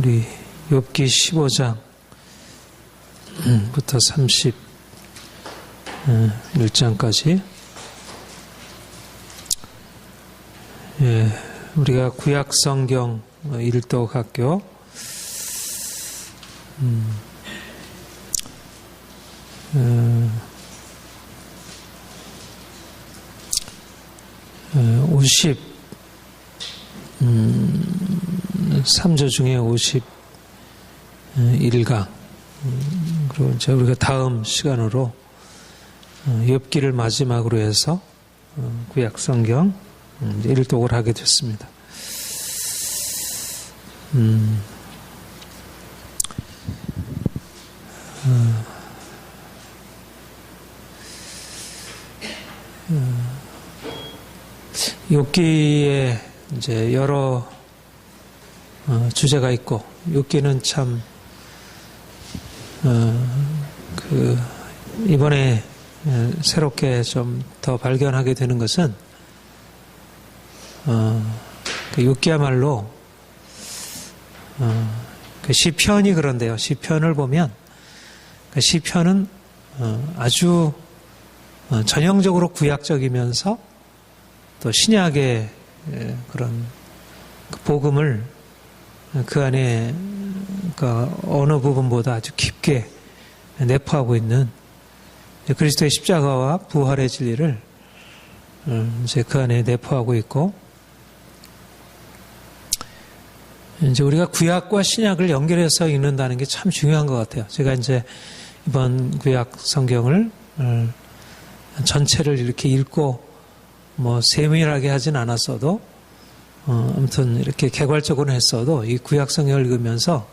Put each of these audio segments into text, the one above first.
우리 욥기 15장부터 31장까지 우리가 구약 성경 일독 학교 53조 중에 51강 그리고 이제 우리가 다음 시간으로 욥기를 마지막으로 해서 구약 성경 일독을 하게 됐습니다. 욥기에 이제 여러 주제가 있고, 욥기는 참 이번에 새롭게 좀 더 발견하게 되는 것은 욥기야말로 시편이 그런데요. 시편을 보면 시편은 아주 전형적으로 구약적이면서 또 신약의 그런 복음을 그 안에 어느 부분보다 아주 깊게 내포하고 있는 그리스도의 십자가와 부활의 진리를 이제 그 안에 내포하고 있고, 이제 우리가 구약과 신약을 연결해서 읽는다는 게 참 중요한 것 같아요. 제가 이제 이번 구약 성경을 전체를 이렇게 읽고 뭐 세밀하게 하진 않았어도 아무튼 이렇게 개괄적으로 했어도 이 구약 성경을 읽으면서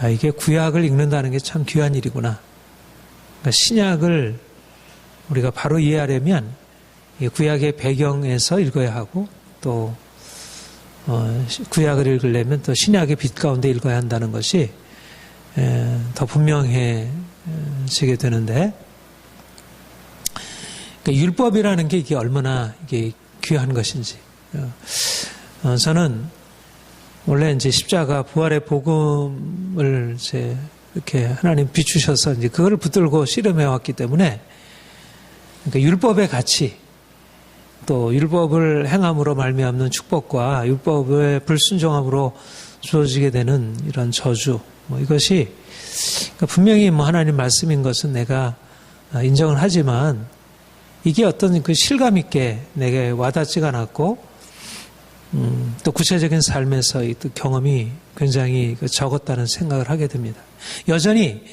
이게 구약을 읽는다는 게 참 귀한 일이구나. 그러니까 신약을 우리가 바로 이해하려면 이 구약의 배경에서 읽어야 하고, 또 구약을 읽으려면 또 신약의 빛 가운데 읽어야 한다는 것이 더 분명해지게 되는데, 그러니까 율법이라는 게 이게 얼마나 이게 귀한 것인지. 저는 원래 이제 십자가 부활의 복음을 이제 이렇게 하나님 비추셔서 이제 그걸 붙들고 씨름해 왔기 때문에, 그러니까 율법의 가치, 또 율법을 행함으로 말미암는 축복과 율법의 불순종함으로 주어지게 되는 이런 저주, 이것이 그러니까 분명히 하나님 말씀인 것은 내가 인정을 하지만 이게 어떤 그 실감 있게 내게 와닿지가 않았고, 또 구체적인 삶에서 이 경험이 굉장히 적었다는 생각을 하게 됩니다. 여전히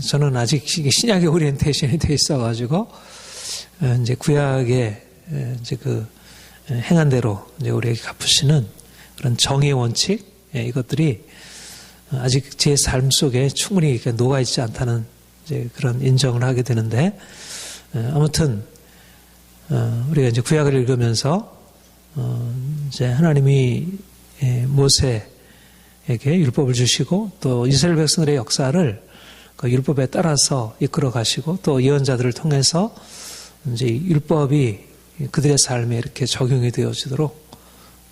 저는 아직 신약의 오리엔테이션이 돼 있어가지고 이제 구약의 이제 그 행한 대로 이제 우리에게 갚으시는 그런 정의 원칙, 이것들이 아직 제 삶 속에 충분히 녹아 있지 않다는 이제 그런 인정을 하게 되는데, 아무튼 우리가 이제 구약을 읽으면서 이제 하나님이 모세에게 율법을 주시고, 또 이스라엘 백성들의 역사를 그 율법에 따라서 이끌어 가시고, 또 예언자들을 통해서 이제 율법이 그들의 삶에 이렇게 적용이 되어지도록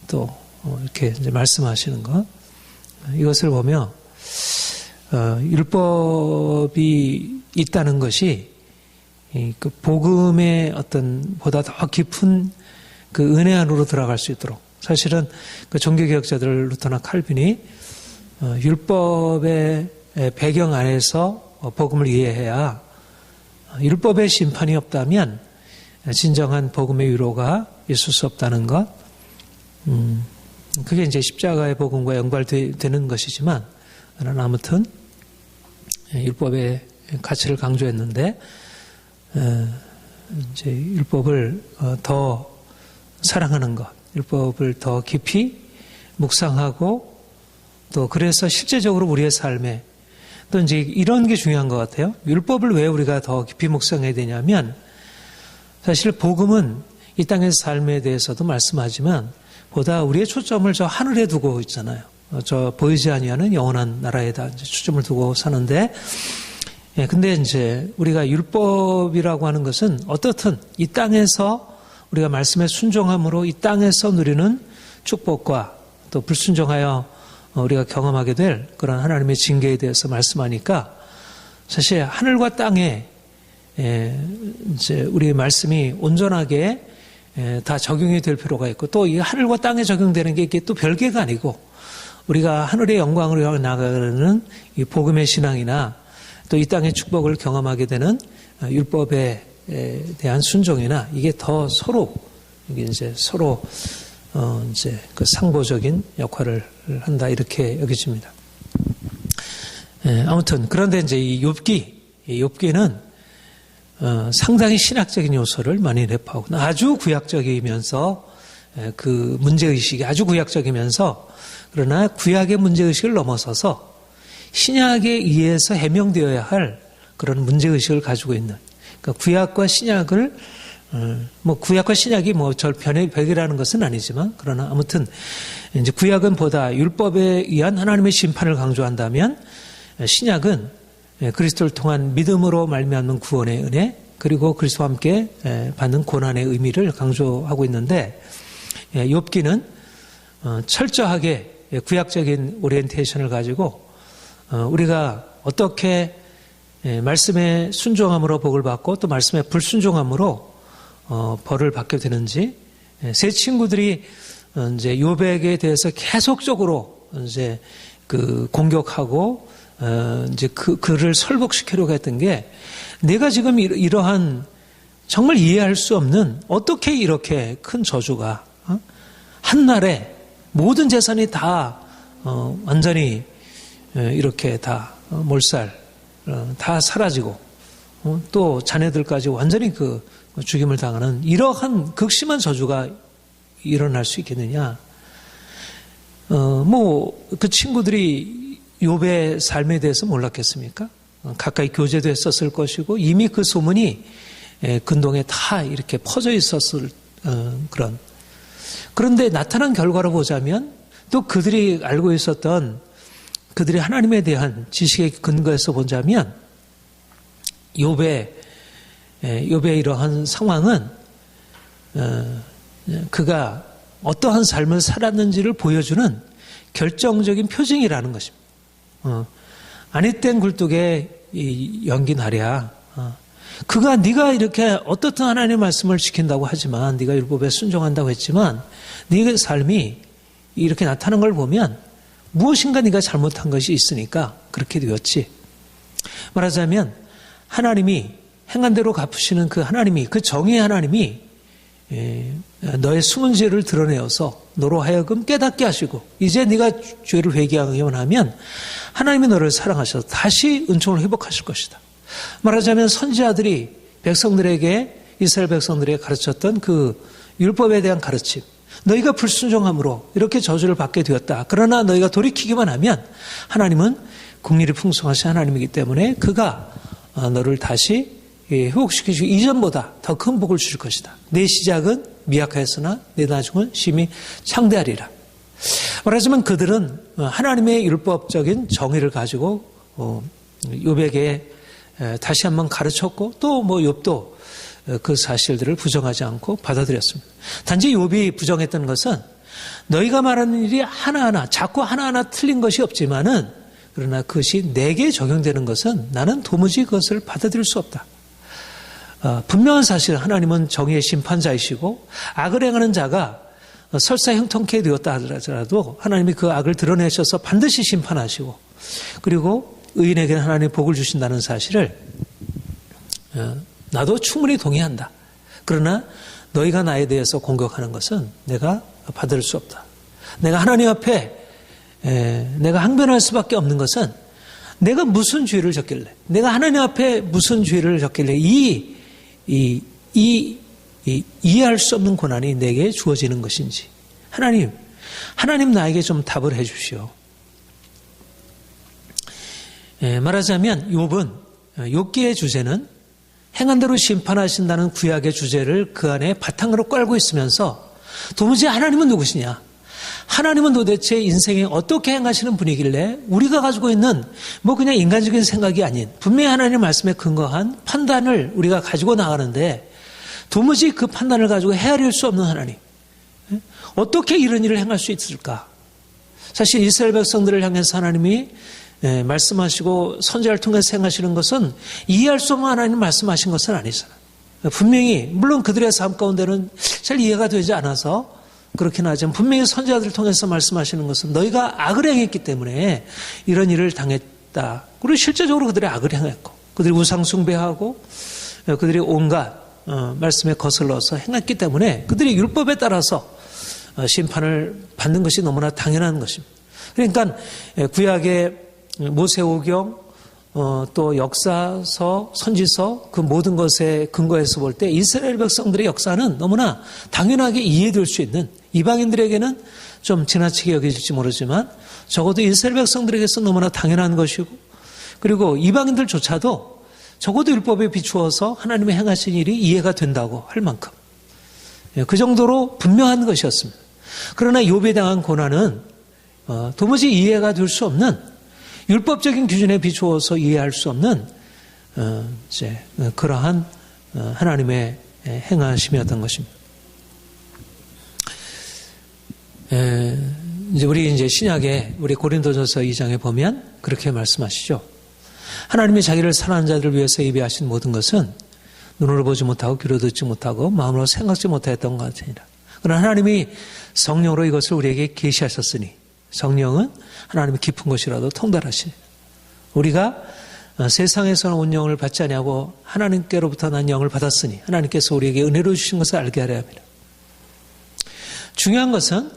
또 이렇게 이제 말씀하시는 것, 이것을 보며 율법이 있다는 것이 그 복음의 어떤 보다 더 깊은 그 은혜 안으로 들어갈 수 있도록, 사실은 그 종교개혁자들 루터나 칼빈이 율법의 배경 안에서 복음을 이해해야, 율법의 심판이 없다면 진정한 복음의 위로가 있을 수 없다는 것, 그게 이제 십자가의 복음과 연관되는 것이지만, 아무튼 율법의 가치를 강조했는데, 이제 율법을 더 사랑하는 것, 율법을 더 깊이 묵상하고, 또 그래서 실제적으로 우리의 삶에 또 이제 이런 게 중요한 것 같아요. 율법을 왜 우리가 더 깊이 묵상해야 되냐면, 사실 복음은 이 땅의 삶에 대해서도 말씀하지만 보다 우리의 초점을 저 하늘에 두고 있잖아요. 저 보이지 아니하는 영원한 나라에다 이제 초점을 두고 사는데, 근데 이제 우리가 율법이라고 하는 것은 어떻든 이 땅에서 우리가 말씀에 순종함으로 이 땅에서 누리는 축복과 또 불순종하여 우리가 경험하게 될 그런 하나님의 징계에 대해서 말씀하니까 사실 하늘과 땅에 이제 우리의 말씀이 온전하게 다 적용이 될 필요가 있고, 또 이 하늘과 땅에 적용되는 게 이게 또 별개가 아니고 우리가 하늘의 영광으로 향해 나아가는 이 복음의 신앙이나 또 이 땅의 축복을 경험하게 되는 율법에 대한 순종이나 이게 더 서로 이게 이제 서로 이제 그 상보적인 역할을 한다 이렇게 여겨집니다. 아무튼 그런데 이제 이 욥기는 상당히 신학적인 요소를 많이 내포하고 아주 구약적이면서 그 문제의식이 아주 구약적이면서 그러나 구약의 문제의식을 넘어서서 신약에 의해서 해명되어야 할 그런 문제의식을 가지고 있는, 그러니까 구약과 신약을 뭐 구약과 신약이 뭐 별개라는 것은 아니지만 그러나 아무튼 이제 구약은 보다 율법에 의한 하나님의 심판을 강조한다면 신약은 그리스도를 통한 믿음으로 말미암는 구원의 은혜 그리고 그리스도와 함께 받는 고난의 의미를 강조하고 있는데, 욥기는 철저하게 구약적인 오리엔테이션을 가지고 우리가 어떻게 말씀에 순종함으로 복을 받고 또 말씀에 불순종함으로 벌을 받게 되는지, 세 친구들이 이제 욥에게 대해서 계속적으로 이제 그 공격하고 이제 그를 설복시키려고 했던 게, 내가 지금 이러한 정말 이해할 수 없는 어떻게 이렇게 큰 저주가 한날에 모든 재산이 다 완전히 이렇게 다 몰살 다 사라지고 또 자네들까지 완전히 그 죽임을 당하는 이러한 극심한 저주가 일어날 수 있겠느냐. 뭐 그 친구들이 욥의 삶에 대해서 몰랐겠습니까? 가까이 교제도 했었을 것이고 이미 그 소문이 근동에 다 이렇게 퍼져 있었을 그런. 그런데 나타난 결과로 보자면 또 그들이 알고 있었던 그들이 하나님에 대한 지식에 근거해서 보자면 욥의 이러한 상황은 그가 어떠한 삶을 살았는지를 보여주는 결정적인 표징이라는 것입니다. 아니땐 굴뚝에 연기 나랴. 그가 네가 이렇게 어떻든 하나님의 말씀을 지킨다고 하지만, 네가 율법에 순종한다고 했지만 네가 삶이 이렇게 나타난 걸 보면 무엇인가 네가 잘못한 것이 있으니까 그렇게 되었지. 말하자면 하나님이 행한 대로 갚으시는 그 하나님이, 그 정의의 하나님이 너의 숨은 죄를 드러내어서 너로 하여금 깨닫게 하시고 이제 네가 죄를 회개하기만 하면 하나님이 너를 사랑하셔서 다시 은총을 회복하실 것이다. 말하자면 선지자들이 백성들에게, 이스라엘 백성들에게 가르쳤던 그 율법에 대한 가르침, 너희가 불순종함으로 이렇게 저주를 받게 되었다. 그러나 너희가 돌이키기만 하면 하나님은 긍휼이 풍성하신 하나님이기 때문에 그가 너를 다시 회복시키시고 이전보다 더 큰 복을 주실 것이다. 내 시작은 미약하였으나 내 나중은 심히 창대하리라. 말하자면 그들은 하나님의 율법적인 정의를 가지고 욥에게 다시 한번 가르쳤고 또 뭐 욥도 그 사실들을 부정하지 않고 받아들였습니다. 단지 욥이 부정했던 것은 너희가 말하는 일이 하나하나 자꾸 하나하나 틀린 것이 없지만은 그러나 그것이 내게 적용되는 것은 나는 도무지 그것을 받아들일 수 없다. 분명한 사실, 하나님은 정의의 심판자이시고 악을 행하는 자가 설사 형통케 되었다 하더라도 하나님이 그 악을 드러내셔서 반드시 심판하시고 그리고 의인에게는 하나님이 복을 주신다는 사실을 나도 충분히 동의한다. 그러나 너희가 나에 대해서 공격하는 것은 내가 받을 수 없다. 내가 하나님 앞에 내가 항변할 수밖에 없는 것은 내가 무슨 죄를 졌길래, 내가 하나님 앞에 무슨 죄를 졌길래 이해할 수 없는 고난이 내게 주어지는 것인지. 하나님 나에게 좀 답을 해 주시오. 말하자면 욥기의 주제는 행한 대로 심판하신다는 구약의 주제를 그 안에 바탕으로 깔고 있으면서 도무지 하나님은 누구시냐? 하나님은 도대체 인생에 어떻게 행하시는 분이길래 우리가 가지고 있는 뭐 그냥 인간적인 생각이 아닌 분명히 하나님의 말씀에 근거한 판단을 우리가 가지고 나가는데 도무지 그 판단을 가지고 헤아릴 수 없는 하나님. 어떻게 이런 일을 행할 수 있을까? 사실 이스라엘 백성들을 향해서 하나님이 말씀하시고 선지자를 통해서 행하시는 것은 이해할 수 없는 하나님 말씀하신 것은 아니잖아요. 분명히 물론 그들의 삶 가운데는 잘 이해가 되지 않아서 그렇긴 하지만 분명히 선지자들을 통해서 말씀하시는 것은 너희가 악을 행했기 때문에 이런 일을 당했다. 그리고 실제적으로 그들이 악을 행했고 그들이 우상 숭배하고 그들이 온갖 말씀에 거슬러서 행했기 때문에 그들이 율법에 따라서 심판을 받는 것이 너무나 당연한 것입니다. 그러니까 구약의 모세오경 또 역사서, 선지서 그 모든 것에 근거해서 볼 때 이스라엘 백성들의 역사는 너무나 당연하게 이해될 수 있는, 이방인들에게는 좀 지나치게 여겨질지 모르지만 적어도 이스라엘 백성들에게서 너무나 당연한 것이고, 그리고 이방인들조차도 적어도 율법에 비추어서 하나님의 행하신 일이 이해가 된다고 할 만큼 그 정도로 분명한 것이었습니다. 그러나 욥에 당한 고난은 도무지 이해가 될 수 없는, 율법적인 기준에 비추어서 이해할 수 없는 그러한 하나님의 행하심이었던 것입니다. 우리 신약에 우리 고린도전서 2장에 보면 그렇게 말씀하시죠. 하나님이 자기를 사랑하는 자들을 위해서 예비하신 모든 것은 눈으로 보지 못하고 귀로 듣지 못하고 마음으로 생각지 못하였던 것 같으니라. 그러나 하나님이 성령으로 이것을 우리에게 계시하셨으니 성령은 하나님의 깊은 것이라도 통달하시니 우리가 세상에서는 온 영을 받지 아니하고 하나님께로부터 난 영을 받았으니 하나님께서 우리에게 은혜로 주신 것을 알게 하려 합니다. 중요한 것은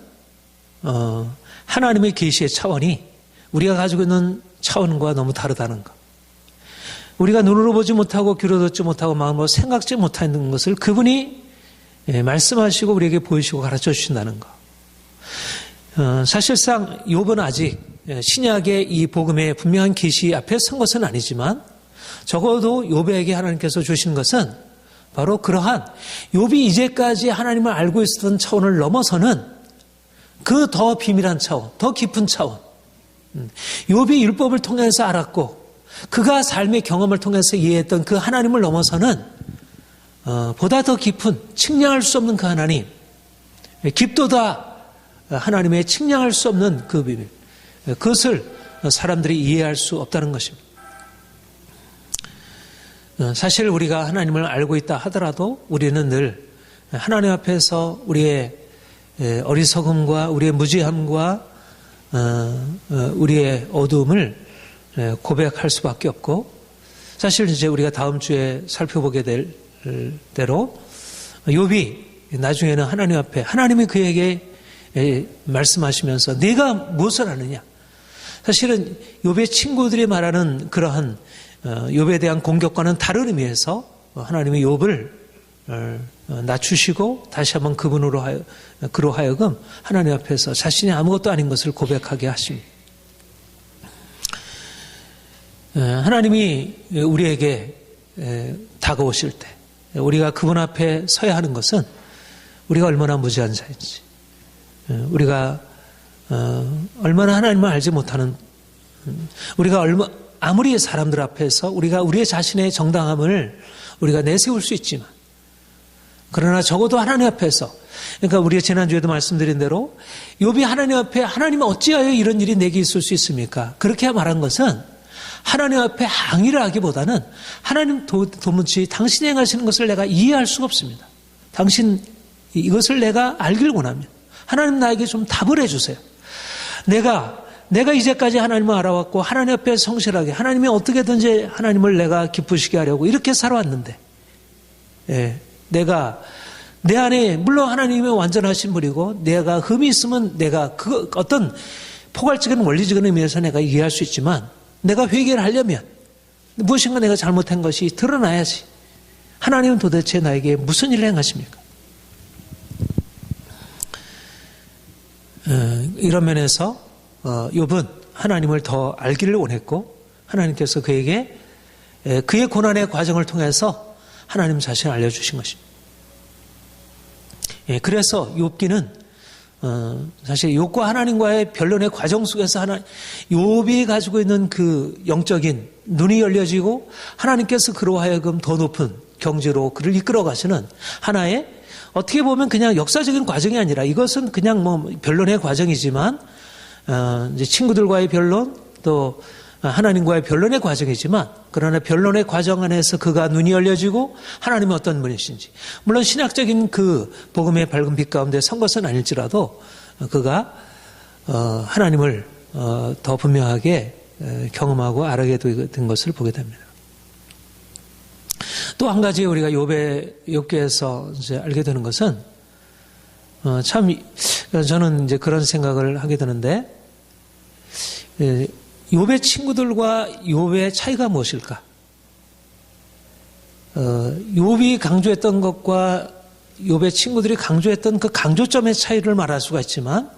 하나님의 계시의 차원이 우리가 가지고 있는 차원과 너무 다르다는 것. 우리가 눈으로 보지 못하고 귀로 듣지 못하고 마음으로 생각지 못하는 것을 그분이 말씀하시고 우리에게 보이시고 가르쳐 주신다는 것. 사실상 욥은 아직 신약의 이 복음의 분명한 계시 앞에 선 것은 아니지만 적어도 욥에게 하나님께서 주신 것은 바로 그러한 욥이 이제까지 하나님을 알고 있었던 차원을 넘어서는 그 더 비밀한 차원, 더 깊은 차원. 욥이 율법을 통해서 알았고 그가 삶의 경험을 통해서 이해했던 그 하나님을 넘어서는 보다 더 깊은 측량할 수 없는 그 하나님, 깊도다 하나님의 측량할 수 없는 그 비밀, 그것을 사람들이 이해할 수 없다는 것입니다. 사실 우리가 하나님을 알고 있다 하더라도 우리는 늘 하나님 앞에서 우리의 어리석음과 우리의 무지함과 우리의 어두움을 고백할 수밖에 없고, 사실 이제 우리가 다음 주에 살펴보게 될 대로 욥이 나중에는 하나님 앞에 하나님이 그에게 말씀하시면서 네가 무엇을 아느냐. 사실은 욥의 친구들이 말하는 그러한 욥에 대한 공격과는 다른 의미에서 하나님이 욥을 낮추시고 다시 한번 그로 하여금 하나님 앞에서 자신이 아무것도 아닌 것을 고백하게 하십니다. 하나님이 우리에게 다가오실 때 우리가 그분 앞에 서야 하는 것은 우리가 얼마나 무지한 자인지, 우리가 얼마나 하나님을 알지 못하는, 우리가 아무리 사람들 앞에서 우리가 우리의 자신의 정당함을 우리가 내세울 수 있지만, 그러나 적어도 하나님 앞에서, 그러니까 우리가 지난주에도 말씀드린 대로 욥이 하나님 앞에 하나님 어찌하여 이런 일이 내게 있을 수 있습니까? 그렇게 말한 것은 하나님 앞에 항의를 하기보다는 하나님 도무지 당신이 행하시는 것을 내가 이해할 수가 없습니다. 당신 이것을 내가 알길 원합니다. 하나님 나에게 좀 답을 해주세요. 내가 이제까지 하나님을 알아왔고 하나님 앞에 성실하게 하나님이 어떻게든지 하나님을 내가 기쁘시게 하려고 이렇게 살아왔는데, 내가 내 안에 물론 하나님의 완전하신 분이고 내가 흠이 있으면 내가 그 어떤 포괄적인 원리적인 의미에서 내가 이해할 수 있지만, 내가 회개를 하려면 무엇인가 내가 잘못한 것이 드러나야지. 하나님은 도대체 나에게 무슨 일을 행하십니까? 이런 면에서 욥은 하나님을 더 알기를 원했고 하나님께서 그에게 그의 고난의 과정을 통해서 하나님 자신을 알려주신 것입니다. 그래서 욥기는 사실 욥과 하나님과의 변론의 과정 속에서 욥이 가지고 있는 그 영적인 눈이 열려지고 하나님께서 그로 하여금 더 높은 경지로 그를 이끌어 가시는 하나의, 어떻게 보면 그냥 역사적인 과정이 아니라 이것은 그냥 변론의 과정이지만 이제 친구들과의 변론, 또 하나님과의 변론의 과정이지만, 그러나 변론의 과정 안에서 그가 눈이 열려지고 하나님이 어떤 분이신지, 물론 신학적인 그 복음의 밝은 빛 가운데 선 것은 아닐지라도 그가 하나님을 더 분명하게 경험하고 알게 된 것을 보게 됩니다. 또 한 가지 우리가 욥기에서 이제 알게 되는 것은 참 저는 이제 그런 생각을 하게 되는데, 욥의 친구들과 욥의 차이가 무엇일까? 욥이 강조했던 것과 욥의 친구들이 강조했던 그 강조점의 차이를 말할 수가 있지만,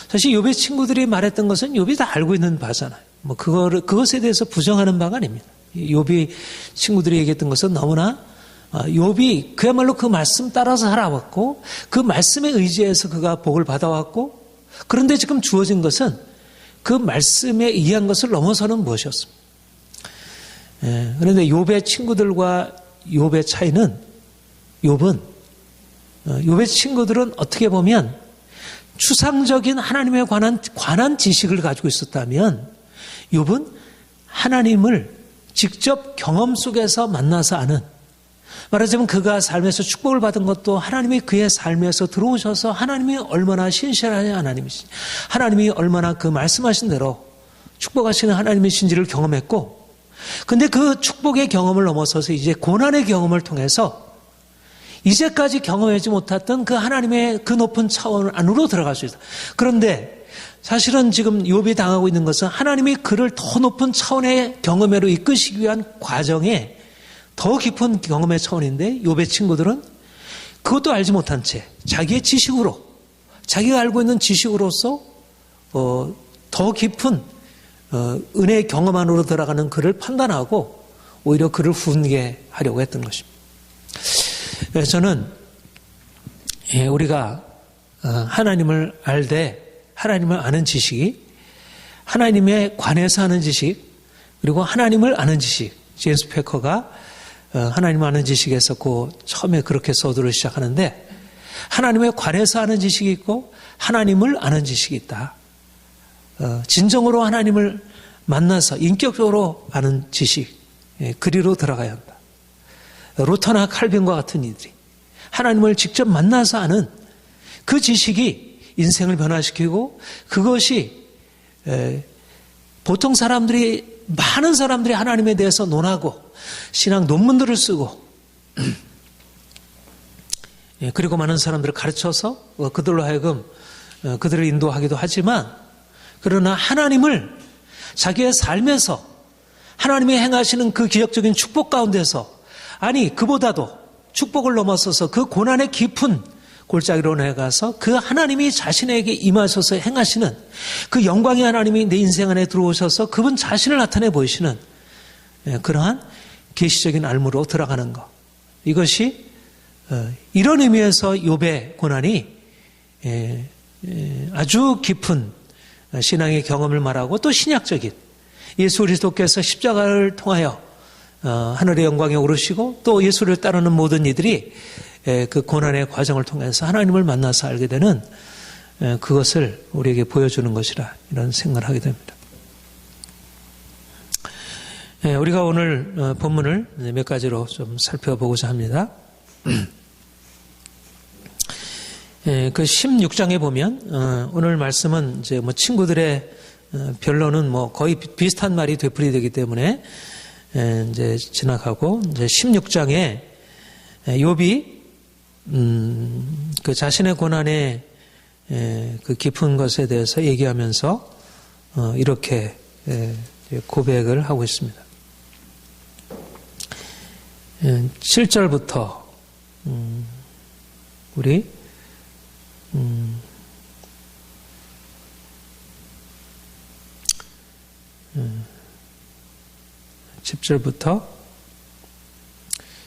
사실 욥의 친구들이 말했던 것은 욥이 다 알고 있는 바잖아요. 뭐 그것에 대해서 부정하는 바가 아닙니다. 욥이 친구들이 얘기했던 것은 너무나 욥이 그야말로 그 말씀 따라서 살아왔고, 그 말씀에 의지해서 그가 복을 받아왔고, 그런데 지금 주어진 것은 그 말씀에 의한 것을 넘어서는 무엇이었습니까? 그런데 욥의 친구들과 욥의 차이는, 욥의 친구들은 어떻게 보면 추상적인 하나님에 관한 지식을 가지고 있었다면, 욥은 하나님을 직접 경험 속에서 만나서 아는, 말하자면 그가 삶에서 축복을 받은 것도 하나님이 그의 삶에서 들어오셔서 하나님이 얼마나 신실한 하나님이신지, 하나님이 얼마나 그 말씀하신 대로 축복하시는 하나님이신지를 경험했고, 근데 그 축복의 경험을 넘어서서 이제 고난의 경험을 통해서 이제까지 경험하지 못했던 그 하나님의 그 높은 차원 안으로 들어갈 수 있다. 그런데 사실은 지금 욥이 당하고 있는 것은 하나님이 그를 더 높은 차원의 경험으로 이끄시기 위한 과정에 더 깊은 경험의 차원인데, 욥의 친구들은 그것도 알지 못한 채 자기의 지식으로, 자기가 알고 있는 지식으로서 더 깊은 은혜의 경험 안으로 들어가는 그를 판단하고 오히려 그를 훈계하려고 했던 것입니다. 저는 우리가 하나님을 알되 하나님을 아는 지식이, 하나님에 관해서 아는 지식, 그리고 하나님을 아는 지식, 제임스 패커가 하나님을 아는 지식에서 처음에 그렇게 서두를 시작하는데, 하나님에 관해서 아는 지식이 있고 하나님을 아는 지식이 있다. 진정으로 하나님을 만나서 인격적으로 아는 지식, 그리로 들어가야 한다. 루터나 칼빈과 같은 이들이 하나님을 직접 만나서 아는 그 지식이 인생을 변화시키고, 그것이 보통 많은 사람들이 하나님에 대해서 논하고 신앙 논문들을 쓰고 그리고 많은 사람들을 가르쳐서 그들로 하여금 그들을 인도하기도 하지만, 그러나 하나님을 자기의 삶에서 하나님이 행하시는 그 기적적인 축복 가운데서, 아니 그보다도 축복을 넘어서서 그 고난의 깊은 골짜기로 내가서 그 하나님이 자신에게 임하셔서 행하시는 그 영광의 하나님이 내 인생 안에 들어오셔서 그분 자신을 나타내 보이시는 그러한 계시적인 알무로 들어가는 것, 이것이 이런 의미에서 욥의 고난이 아주 깊은 신앙의 경험을 말하고, 또 신약적인 예수 그리스도께서 십자가를 통하여 하늘의 영광에 오르시고, 또 예수를 따르는 모든 이들이 그 고난의 과정을 통해서 하나님을 만나서 알게 되는 그것을 우리에게 보여주는 것이라, 이런 생각을 하게 됩니다. 우리가 오늘 본문을 몇 가지로 좀 살펴보고자 합니다. 그 16장에 보면 오늘 말씀은 이제 뭐 친구들의 변론은 뭐 거의 비슷한 말이 되풀이되기 때문에 이제 지나가고, 이제 16장에 욥이 그 자신의 고난의 그 깊은 것에 대해서 얘기하면서 이렇게 고백을 하고 있습니다. 7절부터 우리 10절부터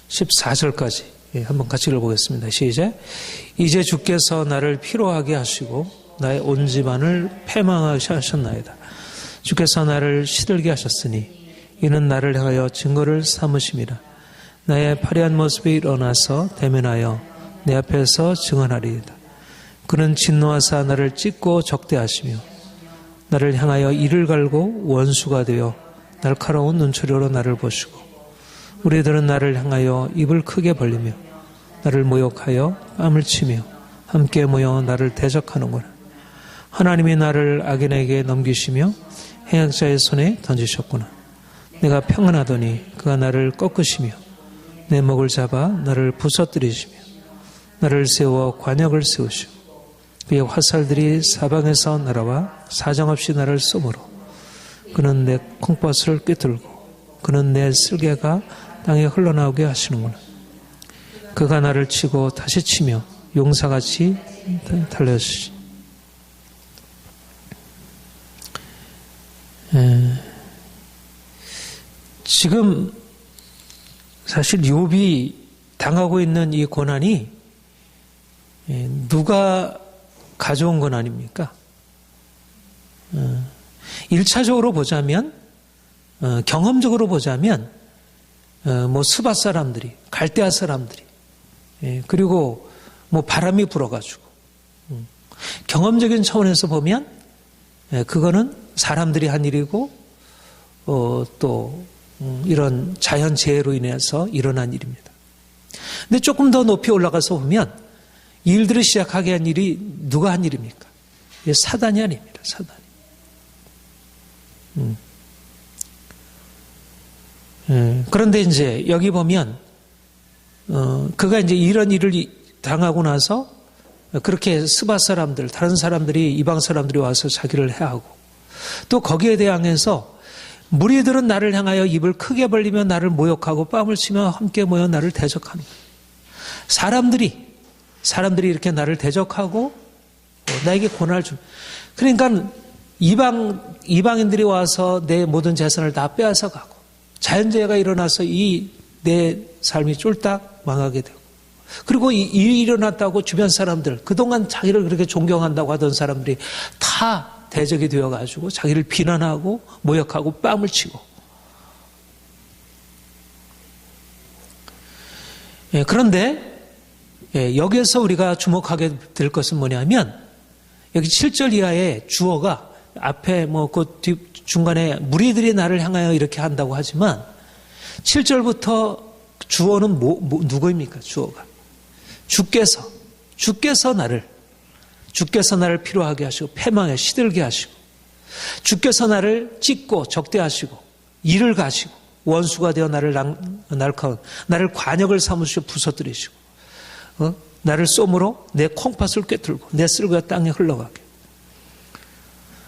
14절까지 한번 같이 읽어보겠습니다. 시작. 이제 주께서 나를 피로하게 하시고 나의 온 집안을 패망하게 하셨나이다. 주께서 나를 시들게 하셨으니 이는 나를 향하여 증거를 삼으심이라. 나의 파리한 모습이 일어나서 대면하여 내 앞에서 증언하리이다. 그는 진노하사 나를 찢고 적대하시며 나를 향하여 이를 갈고 원수가 되어 날카로운 눈초리로 나를 보시고 우리들은 나를 향하여 입을 크게 벌리며 나를 모욕하여 뺨을 치며 함께 모여 나를 대적하는구나. 하나님이 나를 악인에게 넘기시며 행악자의 손에 던지셨구나. 내가 평안하더니 그가 나를 꺾으시며 내 목을 잡아 나를 부서뜨리시며 나를 세워 관역을 세우시고 그의 화살들이 사방에서 날아와 사정없이 나를 쏘므로 그는 내 콩팥을 꿰뚫고 그는 내 쓸개가 땅에 흘러나오게 하시는구나. 그가 나를 치고 다시 치며 용사같이 달려주시. 지금 사실 욥이 당하고 있는 이 고난이 누가 가져온 건 아닙니까? 1차적으로 보자면, 경험적으로 보자면, 스바 사람들이, 갈대아 사람들이, 그리고 바람이 불어가지고, 경험적인 차원에서 보면, 그거는 사람들이 한 일이고, 또, 이런 자연재해로 인해서 일어난 일입니다. 근데 조금 더 높이 올라가서 보면, 이 일들을 시작하게 한 일이 누가 한 일입니까? 사단이 아닙니다. 사단이. 그런데 이제 여기 보면 그가 이제 이런 일을 당하고 나서 그렇게 스바 사람들, 다른 사람들이 이방 사람들이 와서 자기를 해하고 또 거기에 대항해서 무리들은 나를 향하여 입을 크게 벌리며 나를 모욕하고 뺨을 치며 함께 모여 나를 대적하는 거예요. 사람들이 이렇게 나를 대적하고 나에게 고난을 줍니다. 그러니까 이방인들이 와서 내 모든 재산을 다 빼앗아 가고 자연재해가 일어나서 내 삶이 쫄딱 망하게 되고 그리고 이 일이 일어났다고 주변 사람들 그동안 자기를 그렇게 존경한다고 하던 사람들이 다 대적이 되어가지고 자기를 비난하고 모욕하고 뺨을 치고 그런데 여기에서 우리가 주목하게 될 것은 뭐냐면 여기 7절 이하의 주어가 앞에 그 중간에 무리들이 나를 향하여 이렇게 한다고 하지만 7절부터 주어는 누구입니까? 주어가 주께서 나를 피로하게 하시고 패망에 시들게 하시고 주께서 나를 찢고 적대하시고 이를 가시고 원수가 되어 나를 관역을 삼으시고 부서뜨리시고 나를 쏘므로 내 콩팥을 꿰뚫고 내 쓸개가 땅에 흘러가게.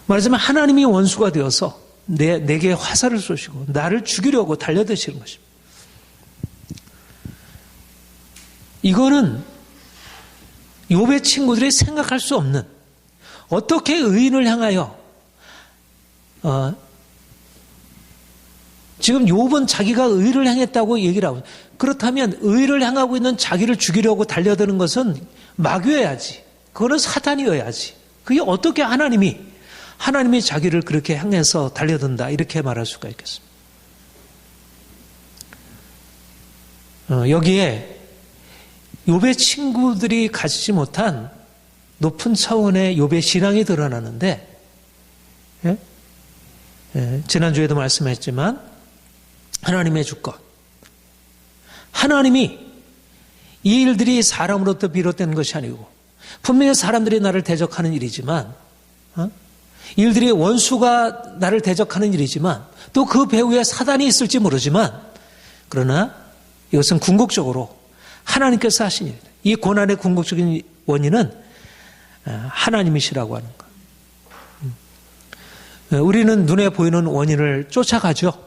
말하자면 하나님이 원수가 되어서 내게 화살을 쏘시고 나를 죽이려고 달려드시는 것입니다. 이거는 욥의 친구들이 생각할 수 없는 어떻게 의인을 향하여 지금 욥은 자기가 의를 행했다고 얘기를 하고 그렇다면 의를 향하고 있는 자기를 죽이려고 달려드는 것은 마귀여야지. 그거는 사단이어야지. 그게 어떻게 하나님이 자기를 그렇게 향해서 달려든다 이렇게 말할 수가 있겠습니까? 여기에 욥의 친구들이 가지지 못한 높은 차원의 욥의 신앙이 드러나는데 지난주에도 말씀했지만 하나님의 주권 하나님이 이 일들이 사람으로부터 비롯된 것이 아니고 분명히 사람들이 나를 대적하는 일이지만 일들이 원수가 나를 대적하는 일이지만 또 그 배후에 사단이 있을지 모르지만 그러나 이것은 궁극적으로 하나님께서 하신 일이다. 이 고난의 궁극적인 원인은 하나님이시라고 하는 것. 우리는 눈에 보이는 원인을 쫓아가죠.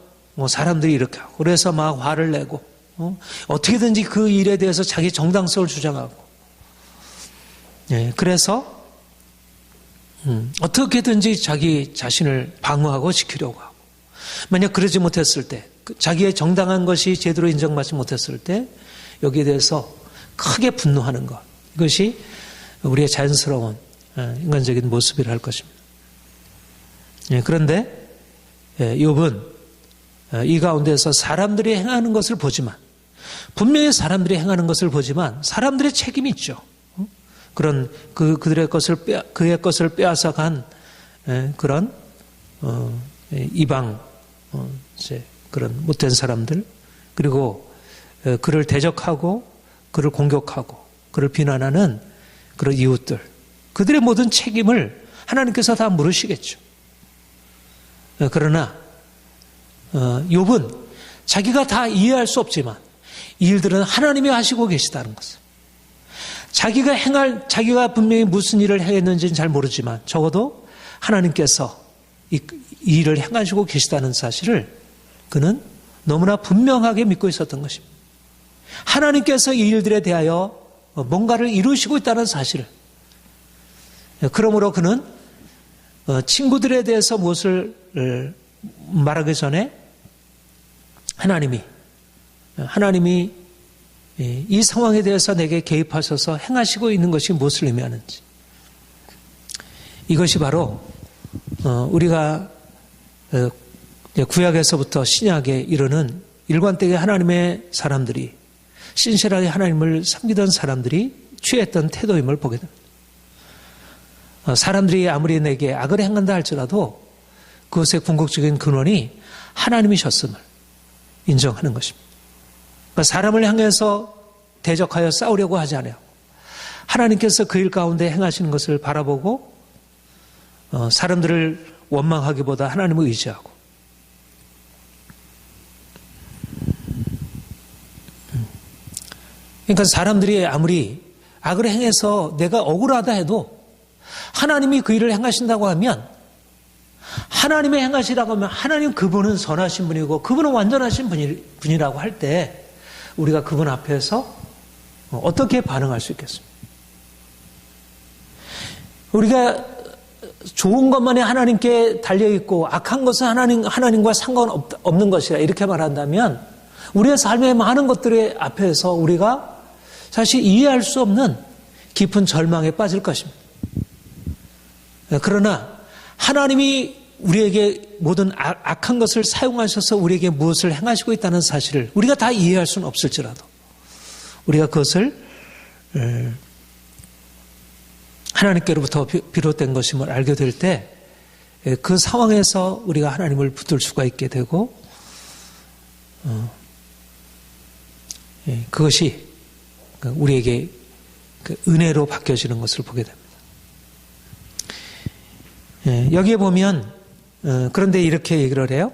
사람들이 이렇게 하고 그래서 막 화를 내고 어떻게든지 그 일에 대해서 자기 정당성을 주장하고 그래서 어떻게든지 자기 자신을 방어하고 지키려고 하고 만약 그러지 못했을 때 자기의 정당한 것이 제대로 인정받지 못했을 때 여기에 대해서 크게 분노하는 것 이것이 우리의 자연스러운 인간적인 모습이라 할 것입니다. 그런데 욥은 이 가운데서 사람들이 행하는 것을 보지만 분명히 사람들이 행하는 것을 보지만 사람들의 책임이 있죠. 그런 그의 것을 빼앗아간 그런 이방 이제 그런 못된 사람들, 그리고 그를 대적하고 그를 공격하고 그를 비난하는 그런 이웃들, 그들의 모든 책임을 하나님께서 다 물으시겠죠. 그러나 욥은 자기가 다 이해할 수 없지만 이 일들은 하나님이 하시고 계시다는 것을, 자기가 분명히 무슨 일을 행했는지는 잘 모르지만 적어도 하나님께서 이 일을 행하시고 계시다는 사실을 그는 너무나 분명하게 믿고 있었던 것입니다. 하나님께서 이 일들에 대하여 뭔가를 이루시고 있다는 사실을, 그러므로 그는 친구들에 대해서 무엇을 말하기 전에 하나님이 이 상황에 대해서 내게 개입하셔서 행하시고 있는 것이 무엇을 의미하는지, 이것이 바로 우리가 구약에서부터 신약에 이르는 일관되게 하나님의 사람들이, 신실하게 하나님을 섬기던 사람들이 취했던 태도임을 보게 됩니다. 사람들이 아무리 내게 악을 행한다 할지라도 그것의 궁극적인 근원이 하나님이셨음을 인정하는 것입니다. 그러니까 사람을 향해서 대적하여 싸우려고 하지 않아요. 하나님께서 그 일 가운데 행하시는 것을 바라보고 사람들을 원망하기보다 하나님을 의지하고, 그러니까 사람들이 아무리 악을 행해서 내가 억울하다 해도 하나님이 그 일을 행하신다고 하면, 하나님이 행하시라고 하면 하나님 그분은 선하신 분이고 그분은 완전하신 분이라고 할 때 우리가 그분 앞에서 어떻게 반응할 수 있겠습니까? 우리가 좋은 것만이 하나님께 달려있고 악한 것은 하나님과 상관없는 것이라 이렇게 말한다면 우리의 삶의 많은 것들의 앞에서 우리가 사실 이해할 수 없는 깊은 절망에 빠질 것입니다. 그러나 하나님이 우리에게 모든 악한 것을 사용하셔서 우리에게 무엇을 행하시고 있다는 사실을 우리가 다 이해할 수는 없을지라도 우리가 그것을 하나님께로부터 비롯된 것임을 알게 될 때 그 상황에서 우리가 하나님을 붙들 수가 있게 되고 그것이 우리에게 은혜로 바뀌어지는 것을 보게 됩니다. 여기에 보면 그런데 이렇게 얘기를 해요.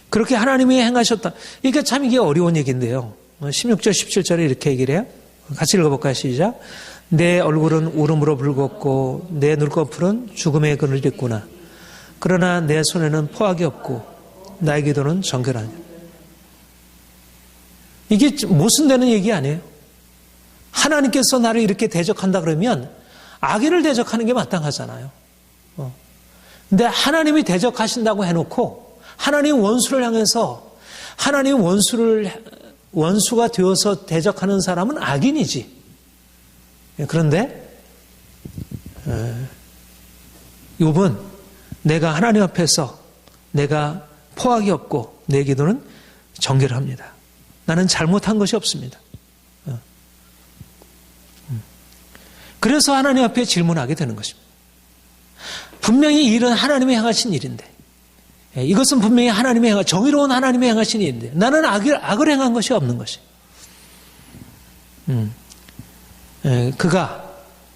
그렇게 하나님이 행하셨다. 이게 참 이게 어려운 얘기인데요. 16절 17절에 이렇게 얘기를 해요. 같이 읽어볼까요? 시작. 내 얼굴은 울음으로 붉었고 내 눈꺼풀은 죽음의 그늘이 있구나. 그러나 내 손에는 포악이 없고 나의 기도는 정결하냐. 이게 모순되는 얘기 아니에요. 하나님께서 나를 이렇게 대적한다 그러면 악인을 대적하는 게 마땅하잖아요. 근데 하나님이 대적하신다고 해놓고 하나님 원수를 향해서 하나님 원수가 되어서 대적하는 사람은 악인이지. 그런데 욥은 내가 하나님 앞에서 내가 포악이 없고 내 기도는 정결합니다. 나는 잘못한 것이 없습니다. 그래서 하나님 앞에 질문하게 되는 것입니다. 분명히 이 일은 하나님이 행하신 일인데, 이것은 분명히 하나님이 정의로운 하나님이 행하신 일인데 나는 악을 행한 것이 없는 것이.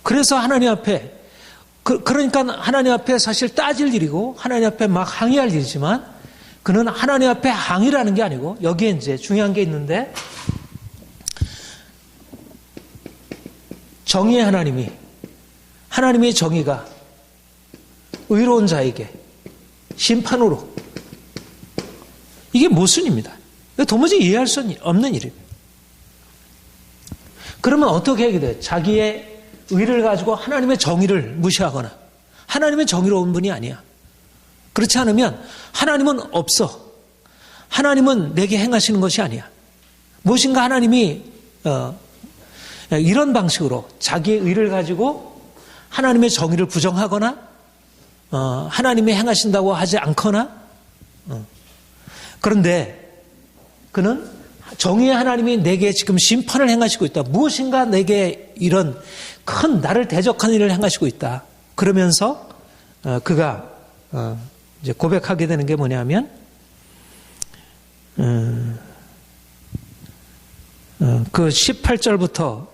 그래서 하나님 앞에 그러니까 하나님 앞에 사실 따질 일이고 하나님 앞에 막 항의할 일이지만 그는 하나님 앞에 항의라는 게 아니고 여기에 이제 중요한 게 있는데 정의의 하나님의 정의가 의로운 자에게 심판으로 이게 모순입니다. 도무지 이해할 수 없는 일입니다. 그러면 어떻게 하게 돼요? 자기의 의를 가지고 하나님의 정의를 무시하거나 하나님의 정의로운 분이 아니야. 그렇지 않으면 하나님은 없어. 하나님은 내게 행하시는 것이 아니야. 무엇인가 하나님이 이런 방식으로 자기의 의를 가지고 하나님의 정의를 부정하거나 하나님이 행하신다고 하지 않거나 그런데 그는 정의의 하나님이 내게 지금 심판을 행하시고 있다. 무엇인가 내게 이런 큰 나를 대적하는 일을 행하시고 있다. 그러면서 그가 이제 고백하게 되는 게 뭐냐면, 그 18절부터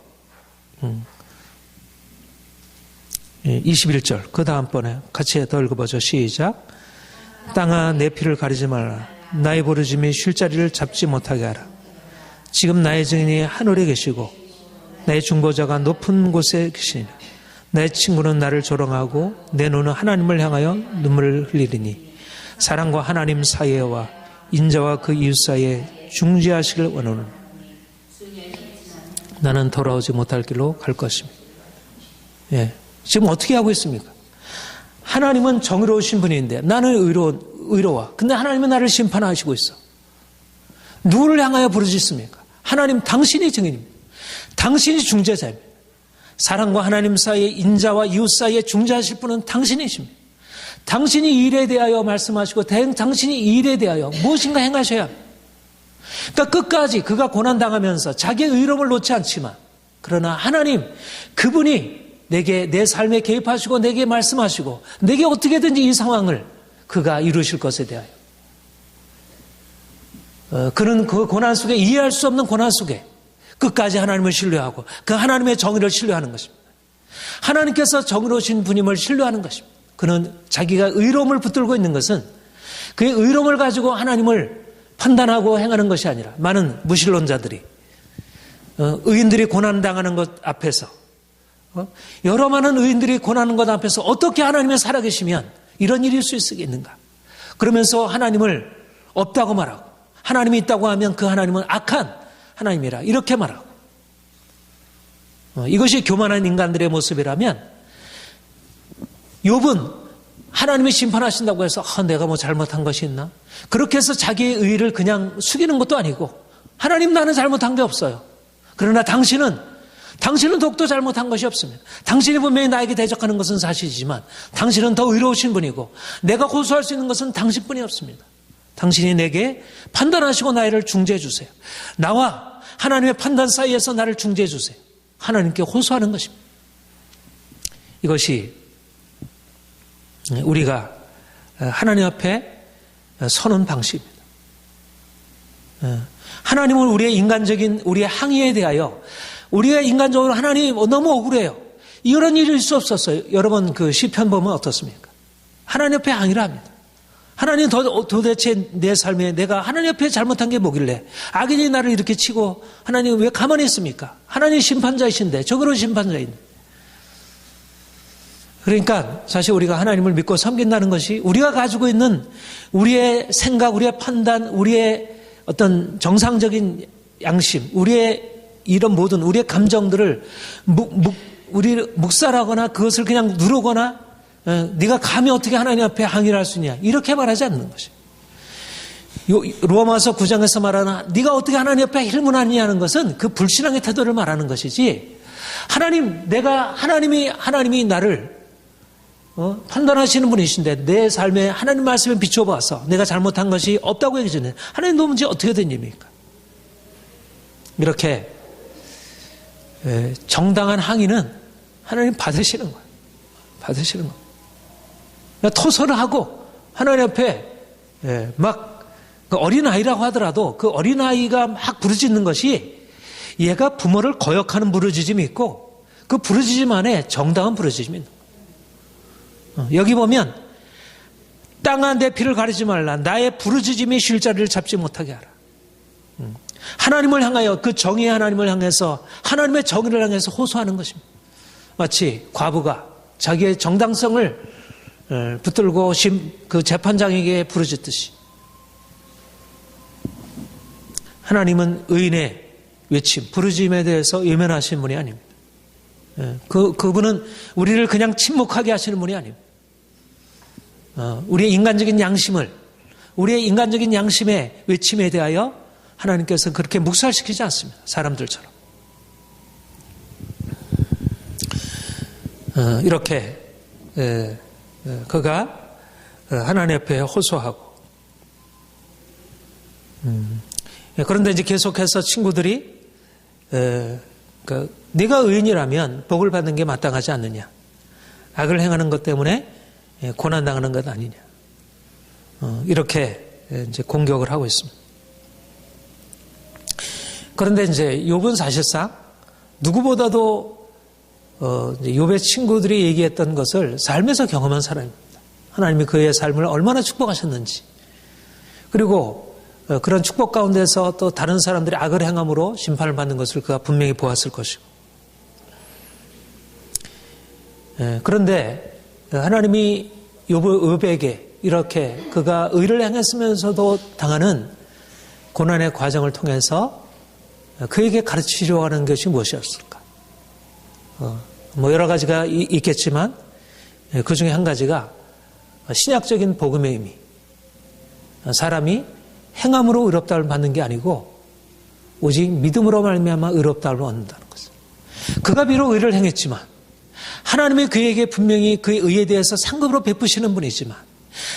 21절, 그 다음번에 같이 더 읽어보죠. 시작. 땅아, 내 피를 가리지 말라. 나의 부르짖음이 쉴 자리를 잡지 못하게 하라. 지금 나의 증인이 하늘에 계시고 나의 중보자가 높은 곳에 계시니라. 나의 친구는 나를 조롱하고 내 눈은 하나님을 향하여 눈물을 흘리리니 사랑과 하나님 사이와 인자와 그 이웃 사이에 중재하시길 원하노니 나는 돌아오지 못할 길로 갈 것입니다. 예. 지금 어떻게 하고 있습니까? 하나님은 정의로우신 분인데 나는 의로워. 근데 하나님은 나를 심판하시고 있어. 누구를 향하여 부르짖습니까? 하나님, 당신이 증인입니다. 당신이 중재자입니다. 사랑과 하나님 사이에 인자와 이웃 사이에 중재하실 분은 당신이십니다. 당신이 이 일에 대하여 말씀하시고 당신이 이 일에 대하여 무엇인가 행하셔야 합니다. 그러니까 끝까지 그가 고난당하면서 자기의 의로움을 놓지 않지만 그러나 하나님, 그분이 내게 내 삶에 개입하시고 내게 말씀하시고 내게 어떻게든지 이 상황을 그가 이루실 것에 대하여 그는 그 고난 속에 이해할 수 없는 고난 속에 끝까지 하나님을 신뢰하고 그 하나님의 정의를 신뢰하는 것입니다. 하나님께서 정의로우신 분임을 신뢰하는 것입니다. 그는 자기가 의로움을 붙들고 있는 것은 그의 의로움을 가지고 하나님을 판단하고 행하는 것이 아니라 많은 무신론자들이 의인들이 고난당하는 것 앞에서 여러 많은 의인들이 고난하는 것 앞에서 어떻게 하나님이 살아계시면 이런 일이 있을 수 있겠는가? 그러면서 하나님을 없다고 말하고 하나님이 있다고 하면 그 하나님은 악한 하나님이라 이렇게 말하고 이것이 교만한 인간들의 모습이라면 욥은 하나님이 심판하신다고 해서 내가 뭐 잘못한 것이 있나? 그렇게 해서 자기의 의의를 그냥 숙이는 것도 아니고 하나님, 나는 잘못한 게 없어요. 그러나 당신은 더욱더 잘못한 것이 없습니다. 당신이 분명히 나에게 대적하는 것은 사실이지만 당신은 더 의로우신 분이고 내가 호소할 수 있는 것은 당신뿐이 없습니다. 당신이 내게 판단하시고 나를 중재해 주세요. 나와 하나님의 판단 사이에서 나를 중재해 주세요. 하나님께 호소하는 것입니다. 이것이 우리가 하나님 앞에 서는 방식입니다. 하나님은 우리의 항의에 대하여 우리가 인간적으로 하나님 너무 억울해요. 이런 일이 있을 수 없었어요. 여러분 그 시편 보면 어떻습니까? 하나님 앞에 항의를 합니다. 하나님, 도대체 내 삶에 내가 하나님 앞에 잘못한 게 뭐길래 악인이 나를 이렇게 치고 하나님 왜 가만히 있습니까? 하나님 심판자이신데, 적으로 심판자인데. 그러니까 사실 우리가 하나님을 믿고 섬긴다는 것이 우리가 가지고 있는 우리의 생각, 우리의 판단, 우리의 어떤 정상적인 양심, 우리의 이런 모든 우리의 감정들을 묵살하거나 그것을 그냥 누르거나 네가 감히 어떻게 하나님 앞에 항의를 할 수 있냐 이렇게 말하지 않는 것이에요. 로마서 9장에서 말하는 네가 어떻게 하나님 앞에 힐문하느냐는 것은 그 불신앙의 태도를 말하는 것이지 하나님이 나를 판단하시는 분이신데 내 삶에 하나님 말씀에 비춰봐서 내가 잘못한 것이 없다고 얘기 전에 하나님 너 문제 어떻게 된 일입니까? 이렇게 정당한 항의는 하나님 받으시는 거예요. 받으시는 거예요. 토설을 하고 하나님 앞에 막 그 어린아이라고 하더라도 그 어린아이가 막 부르짖는 것이 얘가 부모를 거역하는 부르짖음이 있고 그 부르짖음 안에 정당한 부르짖음이 있는 거예요. 여기 보면 땅아 내 피를 가리지 말라. 나의 부르짖음이 쉴 자리를 잡지 못하게 하라. 하나님을 향하여 그 정의의 하나님을 향해서 하나님의 정의를 향해서 호소하는 것입니다. 마치 과부가 자기의 정당성을 붙들고 그 재판장에게 부르짖듯이 하나님은 의인의 외침, 부르짖음에 대해서 외면하시는 분이 아닙니다. 그분은 우리를 그냥 침묵하게 하시는 분이 아닙니다. 우리의 인간적인 양심의 외침에 대하여 하나님께서 그렇게 묵살시키지 않습니다. 사람들처럼. 이렇게 그가 하나님 앞에 호소하고 그런데 이제 계속해서 친구들이 네가 의인이라면 복을 받는 게 마땅하지 않느냐, 악을 행하는 것 때문에 고난당하는 것 아니냐. 이렇게 이제 공격을 하고 있습니다. 그런데 이제 욥은 사실상 누구보다도 욥의 친구들이 얘기했던 것을 삶에서 경험한 사람입니다. 하나님이 그의 삶을 얼마나 축복하셨는지, 그리고 그런 축복 가운데서 또 다른 사람들이 악을 행함으로 심판을 받는 것을 그가 분명히 보았을 것이고, 그런데 하나님이 욥에게 이렇게 그가 의를 행했으면서도 당하는 고난의 과정을 통해서 그에게 가르치려고 하는 것이 무엇이었을까? 뭐 여러 가지가 있겠지만 그 중에 한 가지가 신약적인 복음의 의미, 사람이 행함으로 의롭다를 받는 게 아니고 오직 믿음으로 말미암아 의롭다를 얻는다는 것을. 그가 비록 의를 행했지만 하나님이 그에게 분명히 그의 의에 대해서 상급으로 베푸시는 분이지만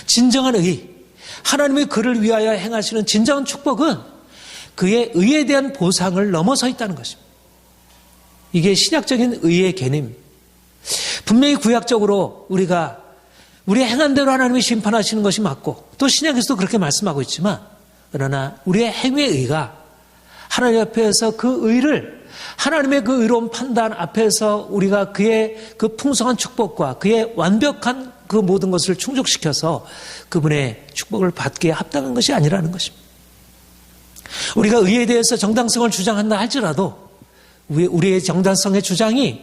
진정한 의, 하나님이 그를 위하여 행하시는 진정한 축복은 그의 의에 대한 보상을 넘어서 있다는 것입니다. 이게 신약적인 의의 개념. 분명히 구약적으로 우리가 우리의 행한 대로 하나님이 심판하시는 것이 맞고 또 신약에서도 그렇게 말씀하고 있지만, 그러나 우리의 행위의 의가 하나님 앞에서 그 의를, 하나님의 그 의로운 판단 앞에서 우리가 그의 그 풍성한 축복과 그의 완벽한 그 모든 것을 충족시켜서 그분의 축복을 받기에 합당한 것이 아니라는 것입니다. 우리가 의에 대해서 정당성을 주장한다 할지라도 우리의 정당성의 주장이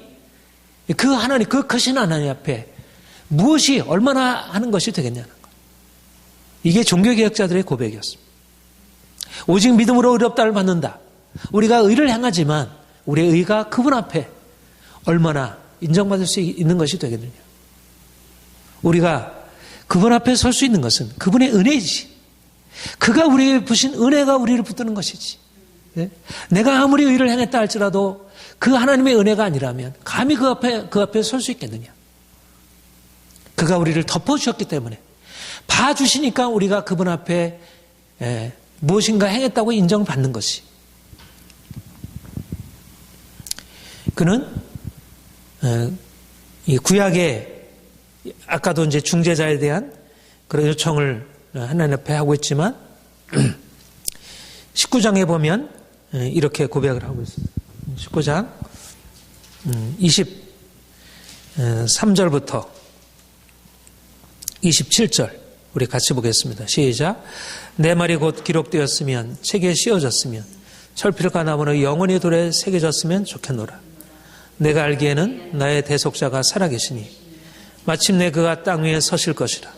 그 하나님, 그 크신 하나님 앞에 무엇이 얼마나 하는 것이 되겠냐는 것. 이게 종교개혁자들의 고백이었습니다. 오직 믿음으로 의롭다를 받는다. 우리가 의를 행하지만 우리의 의가 그분 앞에 얼마나 인정받을 수 있는 것이 되겠느냐. 우리가 그분 앞에 설 수 있는 것은 그분의 은혜이지. 그가 우리에게 부신 은혜가 우리를 붙드는 것이지. 내가 아무리 의를 행했다 할지라도 그 하나님의 은혜가 아니라면 감히 그 앞에 설 수 있겠느냐. 그가 우리를 덮어주셨기 때문에 봐주시니까 우리가 그분 앞에 무엇인가 행했다고 인정을 받는 것이. 그는 이 구약의 아까도 이제 중재자에 대한 그런 요청을 하나님 앞에 하고 있지만 19장에 보면 이렇게 고백을 하고 있습니다. 19장 23절부터 27절 우리 같이 보겠습니다. 시작. 내 말이 곧 기록되었으면 책에 씌워졌으면 철필과 나무는 영원히 돌에 새겨졌으면 좋겠노라. 내가 알기에는 나의 대속자가 살아계시니 마침내 그가 땅 위에 서실 것이라.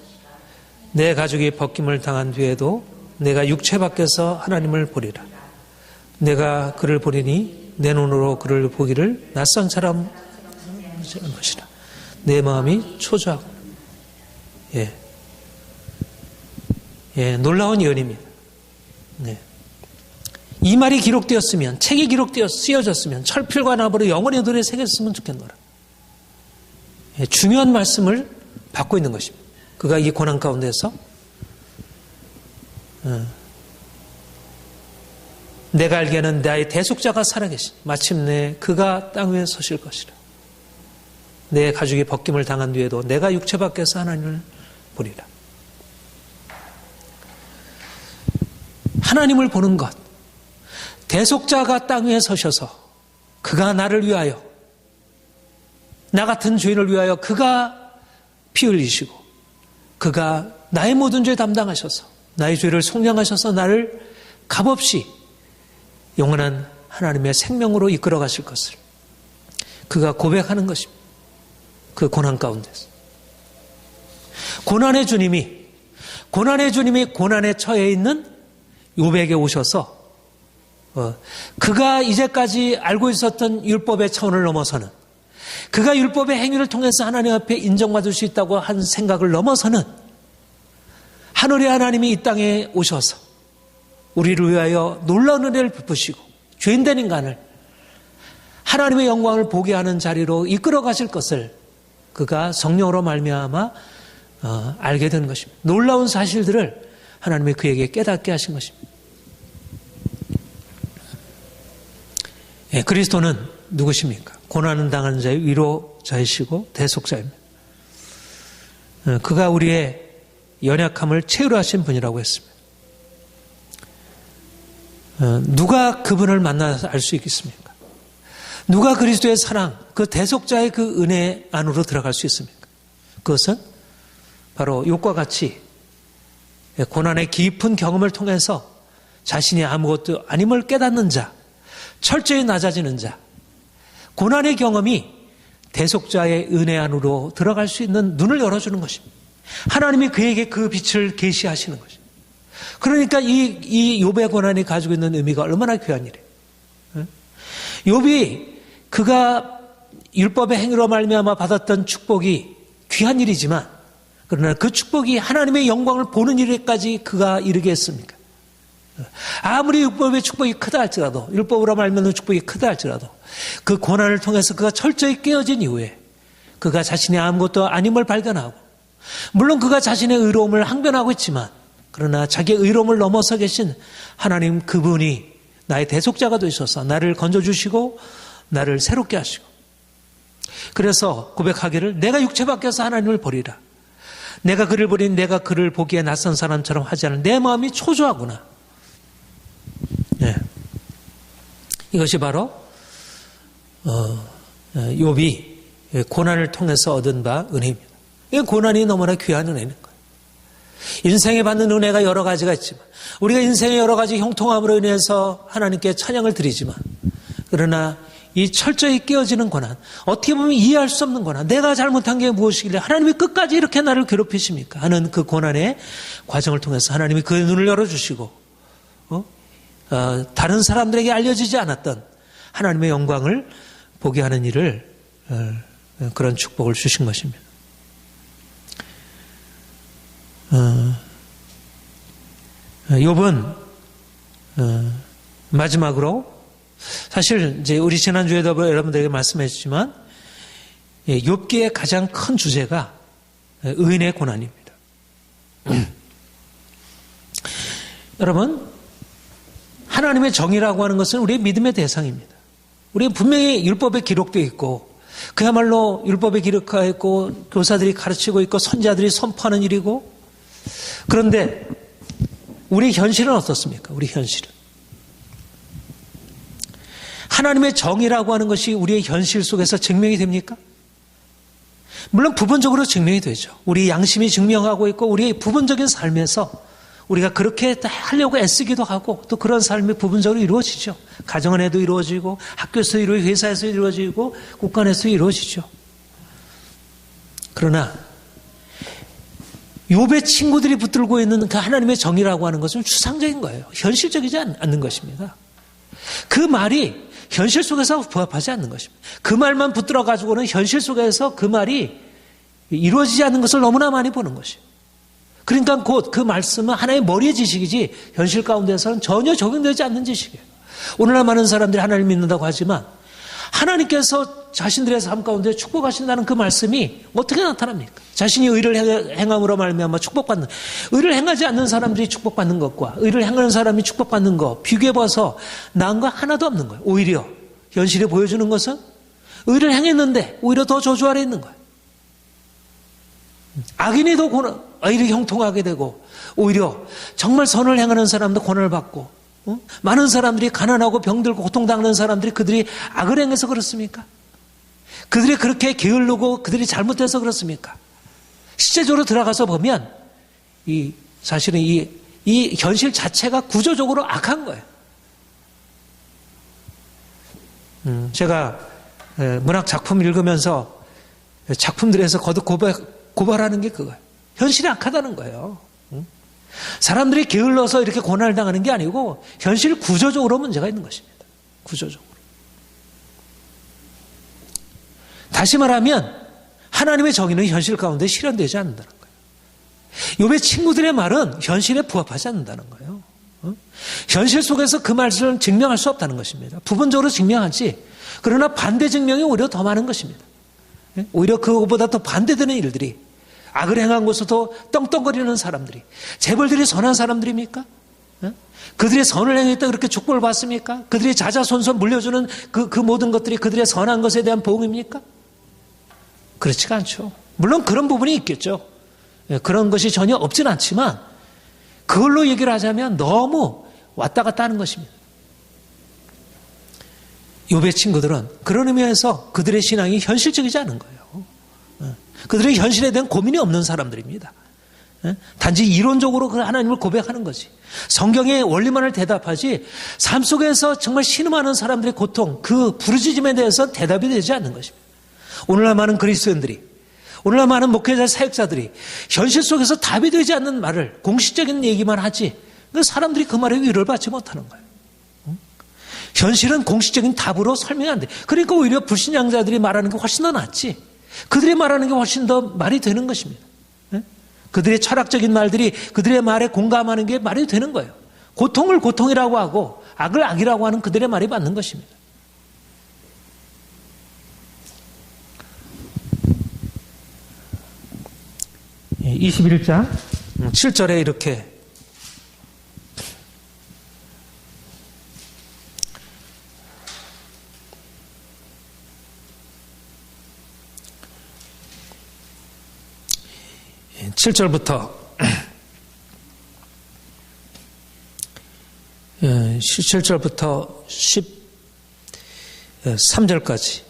내 가족이 벗김을 당한 뒤에도 내가 육체 밖에서 하나님을 보리라. 내가 그를 보리니 내 눈으로 그를 보기를 낯선 사람 것이라. 내 마음이 초조하고. 놀라운 예언입니다. 이 말이 기록되었으면, 책이 쓰여졌으면 철필과 나무로 영원히 돌에 새겼으면 좋겠노라. 중요한 말씀을 받고 있는 것입니다. 그가 이 고난 가운데서 내가 알기에는 나의 대속자가 살아계신 마침내 그가 땅 위에 서실 것이라. 내 가족이 벗김을 당한 뒤에도 내가 육체 밖에서 하나님을 보리라. 하나님을 보는 것, 대속자가 땅 위에 서셔서 그가 나를 위하여, 나 같은 죄인을 위하여 그가 피 흘리시고 그가 나의 모든 죄 담당하셔서 나의 죄를 속량하셔서 나를 값없이 영원한 하나님의 생명으로 이끌어 가실 것을 그가 고백하는 것입니다. 그 고난 가운데서. 고난의 주님이 고난에 처해 있는 욥에게 오셔서 그가 이제까지 알고 있었던 율법의 차원을 넘어서는, 그가 율법의 행위를 통해서 하나님 앞에 인정받을 수 있다고 한 생각을 넘어서는 하늘의 하나님이 이 땅에 오셔서 우리를 위하여 놀라운 은혜를 베푸시고 죄인된 인간을 하나님의 영광을 보게 하는 자리로 이끌어 가실 것을 그가 성령으로 말미암아 알게 된 것입니다. 놀라운 사실들을 하나님이 그에게 깨닫게 하신 것입니다. 그리스도는 누구십니까? 고난을 당하는 자의 위로자이시고 대속자입니다. 그가 우리의 연약함을 체휼하신 분이라고 했습니다. 누가 그분을 만나서 알 수 있겠습니까? 누가 그리스도의 사랑, 그 대속자의 그 은혜 안으로 들어갈 수 있습니까? 그것은 바로 욥과 같이 고난의 깊은 경험을 통해서 자신이 아무것도 아님을 깨닫는 자, 철저히 낮아지는 자, 고난의 경험이 대속자의 은혜 안으로 들어갈 수 있는 눈을 열어주는 것입니다. 하나님이 그에게 그 빛을 계시하시는 것입니다. 그러니까 이 욥의 고난이 가지고 있는 의미가 얼마나 귀한 일이에요. 욥이 그가 율법의 행위로 말미암아 받았던 축복이 귀한 일이지만 그러나 그 축복이 하나님의 영광을 보는 일에까지 그가 이르게 했습니까? 아무리 율법의 축복이 크다 할지라도, 율법으로 말미암는 축복이 크다 할지라도 그 고난을 통해서 그가 철저히 깨어진 이후에 그가 자신이 아무것도 아님을 발견하고, 물론 그가 자신의 의로움을 항변하고 있지만 그러나 자기의 의로움을 넘어서 계신 하나님 그분이 나의 대속자가 되셔서 나를 건져주시고 나를 새롭게 하시고, 그래서 고백하기를 내가 육체 밖에서 하나님을 버리라. 내가 그를 버린 내가 그를 보기에 낯선 사람처럼 하지 않은 내 마음이 초조하구나. 네. 이것이 바로 욥이 고난을 통해서 얻은 바 은혜입니다. 이 고난이 너무나 귀한 은혜인 거예요. 인생에 받는 은혜가 여러 가지가 있지만, 우리가 인생의 여러 가지 형통함으로 인해서 하나님께 찬양을 드리지만, 그러나 이 철저히 깨어지는 고난, 어떻게 보면 이해할 수 없는 고난, 내가 잘못한 게 무엇이길래 하나님이 끝까지 이렇게 나를 괴롭히십니까 하는 그 고난의 과정을 통해서 하나님이 그 눈을 열어주시고 다른 사람들에게 알려지지 않았던 하나님의 영광을 보게 하는 일을, 그런 축복을 주신 것입니다. 욥은 마지막으로, 사실 이제 우리 지난주에도 여러분들에게 말씀해 주지만 욥기의 가장 큰 주제가 의인의 고난입니다. 여러분, 하나님의 정의라고 하는 것은 우리의 믿음의 대상입니다. 우리는 분명히 율법에 기록되어 있고, 그야말로 율법에 기록되어 있고 교사들이 가르치고 있고 선지자들이 선포하는 일이고, 그런데 우리 현실은 어떻습니까? 우리 현실은 하나님의 정의라고 하는 것이 우리의 현실 속에서 증명이 됩니까? 물론 부분적으로 증명이 되죠. 우리 양심이 증명하고 있고 우리의 부분적인 삶에서 우리가 그렇게 하려고 애쓰기도 하고 또 그런 삶이 부분적으로 이루어지죠. 가정 안에도 이루어지고 학교에서 이루어지고 회사에서 이루어지고 국가 내에서 이루어지죠. 그러나 욥의 친구들이 붙들고 있는 그 하나님의 정의라고 하는 것은 추상적인 거예요. 현실적이지 않는 것입니다. 그 말이 현실 속에서 부합하지 않는 것입니다. 그 말만 붙들어 가지고는 현실 속에서 그 말이 이루어지지 않는 것을 너무나 많이 보는 것이에요. 그러니까 곧 그 말씀은 하나의 머리의 지식이지 현실 가운데서는 전혀 적용되지 않는 지식이에요. 오늘날 많은 사람들이 하나님을 믿는다고 하지만 하나님께서 자신들의 삶 가운데 축복하신다는 그 말씀이 어떻게 나타납니까? 자신이 의를 행함으로 말미암아 축복받는, 의를 행하지 않는 사람들이 축복받는 것과 의를 행하는 사람이 축복받는 것 비교해봐서 나은 거 하나도 없는 거예요. 오히려 현실이 보여주는 것은 의를 행했는데 오히려 더 저주 아래 있는 거예요. 악인이 더 의를 형통하게 되고 오히려 정말 선을 행하는 사람도 고난을 받고, 많은 사람들이 가난하고 병들고 고통당하는 사람들이 그들이 악을 행해서 그렇습니까? 그들이 그렇게 게을르고 그들이 잘못해서 그렇습니까? 실제적으로 들어가서 보면 사실은 이 현실 자체가 구조적으로 악한 거예요. 제가 문학 작품을 읽으면서 작품들에서 거듭 고발하는 게 그거예요. 현실이 악하다는 거예요. 사람들이 게을러서 이렇게 고난을 당하는 게 아니고 현실 구조적으로 문제가 있는 것입니다. 구조적으로. 다시 말하면 하나님의 정의는 현실 가운데 실현되지 않는다는 거예요. 욥의 친구들의 말은 현실에 부합하지 않는다는 거예요. 현실 속에서 그 말씀을 증명할 수 없다는 것입니다. 부분적으로 증명하지, 그러나 반대 증명이 오히려 더 많은 것입니다. 오히려 그것보다 더 반대되는 일들이, 악을 행한 곳에서도 떵떵거리는 사람들이, 재벌들이 선한 사람들입니까? 그들의 선을 행했다 그렇게 축복을 받습니까? 그들이 자자손손 물려주는 그 모든 것들이 그들의 선한 것에 대한 보응입니까? 그렇지가 않죠. 물론 그런 부분이 있겠죠. 그런 것이 전혀 없진 않지만 그걸로 얘기를 하자면 너무 왔다 갔다 하는 것입니다. 욥의 친구들은 그런 의미에서 그들의 신앙이 현실적이지 않은 거예요. 그들의 현실에 대한 고민이 없는 사람들입니다. 단지 이론적으로 그 하나님을 고백하는 거지. 성경의 원리만을 대답하지 삶 속에서 정말 신음하는 사람들의 고통, 그 부르짖음에 대해서 대답이 되지 않는 것입니다. 오늘날 많은 그리스도인들이, 오늘날 많은 목회자 사역자들이 현실 속에서 답이 되지 않는 말을, 공식적인 얘기만 하지 사람들이 그 말에 위로를 받지 못하는 거예요. 현실은 공식적인 답으로 설명이 안 돼. 그러니까 오히려 불신앙자들이 말하는 게 훨씬 더 낫지. 그들이 말하는 게 훨씬 더 말이 되는 것입니다. 그들의 철학적인 말들이 그들의 말에 공감하는 게 말이 되는 거예요. 고통을 고통이라고 하고 악을 악이라고 하는 그들의 말이 맞는 것입니다. 예, 21장 7절에 이렇게 예, 7절부터 7절부터 13절까지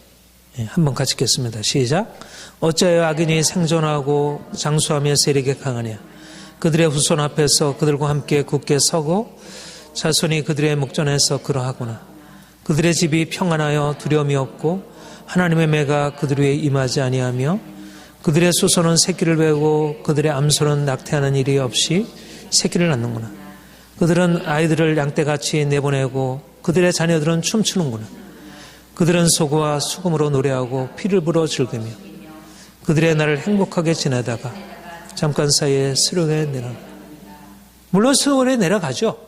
한번 같이 읽겠습니다. 시작. 어찌하여 악인이 생존하고 장수하며 세력이 강하냐. 그들의 후손 앞에서 그들과 함께 굳게 서고 자손이 그들의 목전에서 그러하구나. 그들의 집이 평안하여 두려움이 없고 하나님의 매가 그들 위에 임하지 아니하며 그들의 수소는 새끼를 베고 그들의 암소는 낙태하는 일이 없이 새끼를 낳는구나. 그들은 아이들을 양떼같이 내보내고 그들의 자녀들은 춤추는구나. 그들은 소고와 수금으로 노래하고 피를 불어 즐기며 그들의 날을 행복하게 지내다가 잠깐 사이에 수월에 내려간다. 물론 수월에 내려가죠.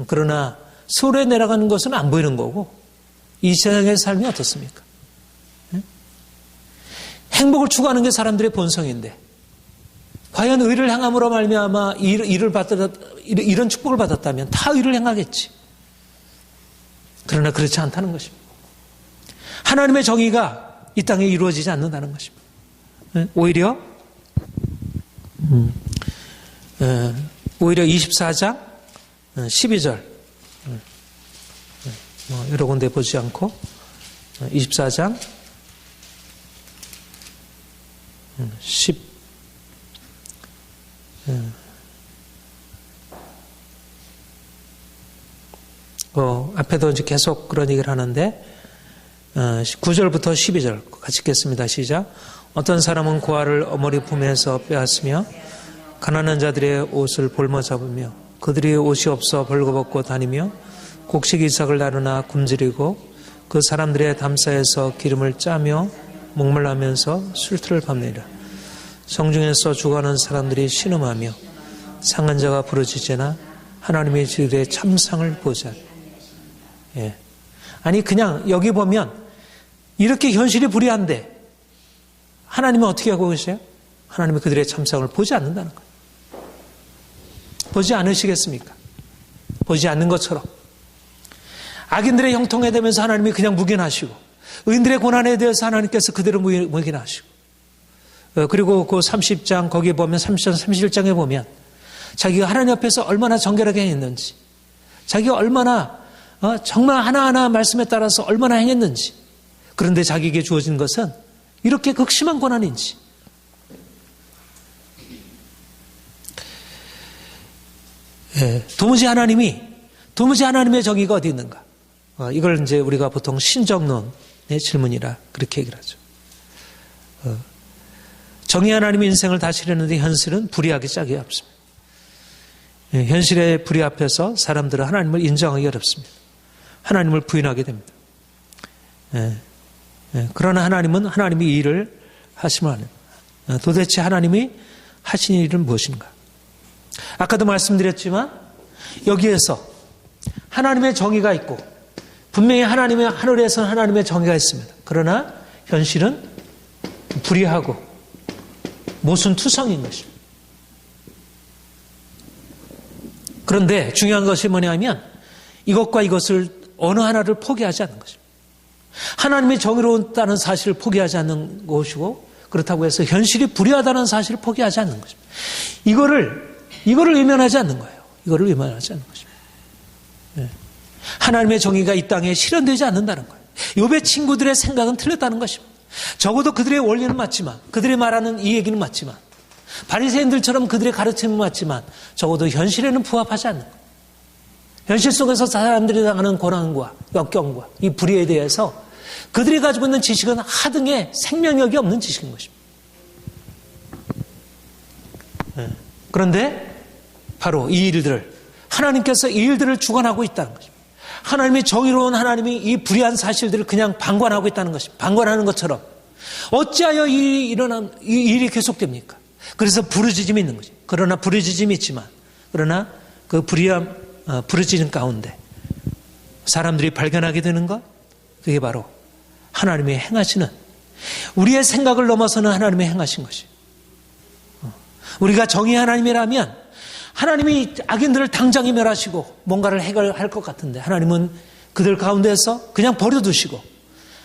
그러나 수월에 내려가는 것은 안 보이는 거고 이 세상의 삶이 어떻습니까? 행복을 추구하는 게 사람들의 본성인데 과연 의를 행함으로 말미암아 이런 축복을 받았다면 다 의를 행하겠지. 그러나 그렇지 않다는 것입니다. 하나님의 정의가 이 땅에 이루어지지 않는다는 것입니다. 오히려 24장 12절 여러 군데 보지 않고 24장 10 앞에도 이제 계속 그런 얘기를 하는데 9절부터 12절 같이 읽겠습니다. 시작. 어떤 사람은 고아를 어머니 품에서 빼앗으며 가난한 자들의 옷을 볼모 잡으며 그들이 옷이 없어 벌거벗고 다니며 곡식 이삭을 나르나 굶주리고 그 사람들의 담사에서 기름을 짜며 목말라면서 술틀을 밟느니라. 성중에서 죽어가는 사람들이 신음하며 상한 자가 부르짖으나 하나님의 주들의 참상을 보자. 예. 아니 그냥 여기 보면 이렇게 현실이 불의한데 하나님은 어떻게 하고 계세요? 하나님은 그들의 참상을 보지 않는다는 거예요. 보지 않으시겠습니까? 보지 않는 것처럼 악인들의 형통에 대면서 하나님이 그냥 묵인하시고 의인들의 고난에 대해서 하나님께서 그대로 묵인하시고 그리고 그 30장 거기에 보면 30장 31장에 보면 자기가 하나님 앞에서 얼마나 정결하게 했는지 자기가 얼마나 정말 하나하나 말씀에 따라서 얼마나 행했는지 그런데 자기에게 주어진 것은 이렇게 극심한 고난인지 도무지 하나님의 정의가 어디 있는가? 이걸 이제 우리가 보통 신정론의 질문이라 그렇게 얘기를 하죠. 정의 하나님의 인생을 다스리는데 현실은 불의하기 짝이 없습니다. 현실의 불의 앞에서 사람들은 하나님을 인정하기 어렵습니다. 하나님을 부인하게 됩니다. 그러나 하나님은 하나님이 이 일을 하시면 합니다. 도대체 하나님이 하신 일은 무엇인가? 아까도 말씀드렸지만 여기에서 하나님의 정의가 있고 분명히 하늘에서는 하나님의 정의가 있습니다. 그러나 현실은 불의하고 모순투성인 것입니다. 그런데 중요한 것이 뭐냐면 이것과 이것을 어느 하나를 포기하지 않는 것입니다. 하나님의 정의로웠다는 사실을 포기하지 않는 것이고 그렇다고 해서 현실이 불의하다는 사실을 포기하지 않는 것입니다. 이거를 외면하지 않는 거예요. 이거를 외면하지 않는 것입니다. 예. 하나님의 정의가 이 땅에 실현되지 않는다는 거예요. 욥의 친구들의 생각은 틀렸다는 것입니다. 적어도 그들의 원리는 맞지만, 그들이 말하는 이 얘기는 맞지만, 바리새인들처럼 그들의 가르침은 맞지만 적어도 현실에는 부합하지 않는 거예요. 현실 속에서 사람들이 당하는 고난과 역경과 이 불의에 대해서 그들이 가지고 있는 지식은 하등의 생명력이 없는 지식인 것입니다. 그런데 바로 이 일들을, 하나님께서 이 일들을 주관하고 있다는 것입니다. 하나님이 정의로운 하나님이 이 불의한 사실들을 그냥 방관하고 있다는 것입니다. 방관하는 것처럼 어찌하여 이 일이 계속됩니까? 그래서 부르짖음이 있는 거죠. 그러나 부르짖음이 있지만, 그러나 그 부르짖음 가운데 사람들이 발견하게 되는 것, 그게 바로 하나님이 행하시는, 우리의 생각을 넘어서는 하나님이 행하신 것이. 우리가 정의 하나님이라면 하나님이 악인들을 당장에 멸하시고 뭔가를 해결할 것 같은데, 하나님은 그들 가운데서 그냥 버려두시고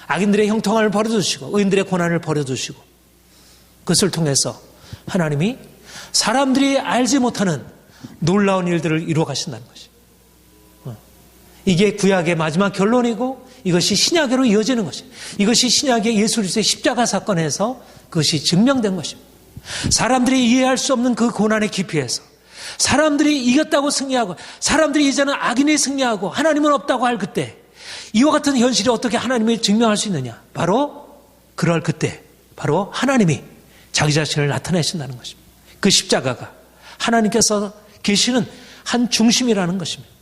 악인들의 형통함을 버려두시고 의인들의 고난을 버려두시고, 그것을 통해서 하나님이 사람들이 알지 못하는 놀라운 일들을 이루어 가신다는 것이. 이게 구약의 마지막 결론이고 이것이 신약으로 이어지는 것이. 이것이 신약의 예수 그리스도의 십자가 사건에서 그것이 증명된 것입니다. 사람들이 이해할 수 없는 그 고난의 깊이에서 사람들이 이겼다고 승리하고, 사람들이 이제는 악인이 승리하고 하나님은 없다고 할 그때, 이와 같은 현실이 어떻게 하나님을 증명할 수 있느냐? 바로 그럴 그때 바로 하나님이 자기 자신을 나타내신다는 것입니다. 그 십자가가 하나님께서 계시는 한 중심이라는 것입니다.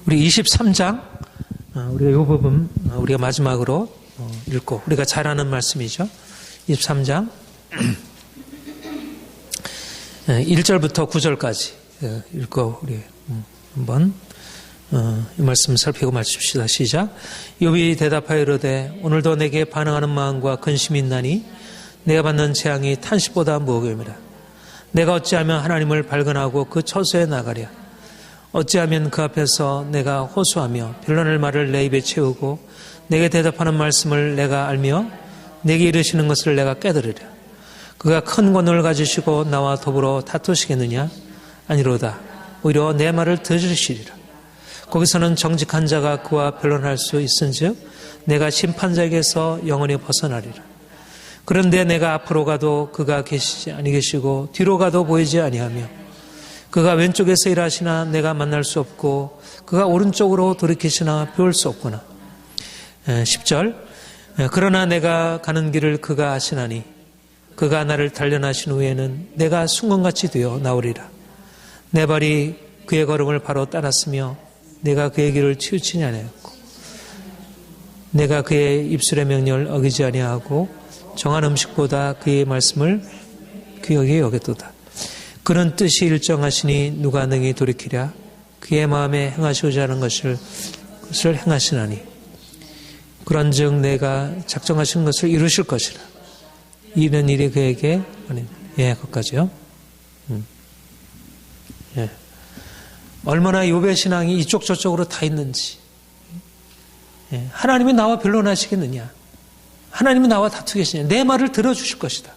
우리 23장, 우리가 이 부분 우리가 마지막으로 읽고 우리가 잘 아는 말씀이죠. 23장 1절부터 9절까지 읽고 우리 한번 이 말씀 살피고 마칩시다. 시작. 욥이 대답하여 이르되 오늘도 내게 반응하는 마음과 근심이 있나니 내가 받는 재앙이 탄식보다 무거움이라. 내가 어찌하면 하나님을 발견하고 그 처소에 나가랴. 어찌하면 그 앞에서 내가 호소하며 변론할 말을 내 입에 채우고 내게 대답하는 말씀을 내가 알며 내게 이르시는 것을 내가 깨달으랴. 그가 큰 권능을 가지시고 나와 더불어 다투시겠느냐? 아니로다. 오히려 내 말을 들으시리라. 거기서는 정직한 자가 그와 변론할 수 있은즉 내가 심판자에게서 영원히 벗어나리라. 그런데 내가 앞으로 가도 그가 계시지 아니 계시고 뒤로 가도 보이지 아니하며 그가 왼쪽에서 일하시나 내가 만날 수 없고 그가 오른쪽으로 돌이키시나 배울 수 없구나. 10절. 그러나 내가 가는 길을 그가 아시나니 그가 나를 단련하신 후에는 내가 순금같이 되어 나오리라. 내 발이 그의 걸음을 바로 따랐으며 내가 그의 길을 치우치지 아니하였고 내가 그의 입술의 명령을 어기지 아니하고 정한 음식보다 그의 말씀을 귀하게 여겼도다. 그는 뜻이 일정하시니 누가 능히 돌이키랴. 그의 마음에 행하시고자 하는 것을 행하시나니 그런즉 내가 작정하신 것을 이루실 것이라. 이런 일이 그에게 거기까지요. 예. 얼마나 욥의 신앙이 이쪽 저쪽으로 다 있는지. 예. 하나님이 나와 변론하시겠느냐? 하나님이 나와 다투겠느냐? 내 말을 들어주실 것이다.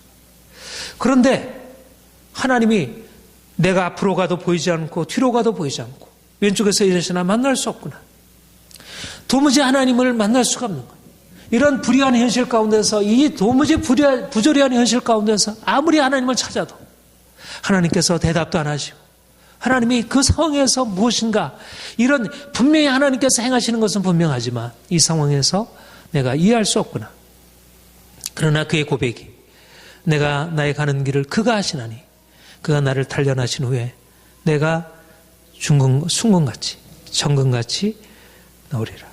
그런데 하나님이 내가 앞으로 가도 보이지 않고 뒤로 가도 보이지 않고 왼쪽에서 이러시나 만날 수 없구나. 도무지 하나님을 만날 수가 없는 거예요. 이런 불의한 현실 가운데서, 이 도무지 부조리한 현실 가운데서 아무리 하나님을 찾아도 하나님께서 대답도 안 하시고, 하나님이 그 상황에서 무엇인가, 이런 분명히 하나님께서 행하시는 것은 분명하지만 이 상황에서 내가 이해할 수 없구나. 그러나 그의 고백이 내가 나의 가는 길을 그가 하시나니 그가 나를 단련하신 후에 내가 순금같이 정금같이 나오리라.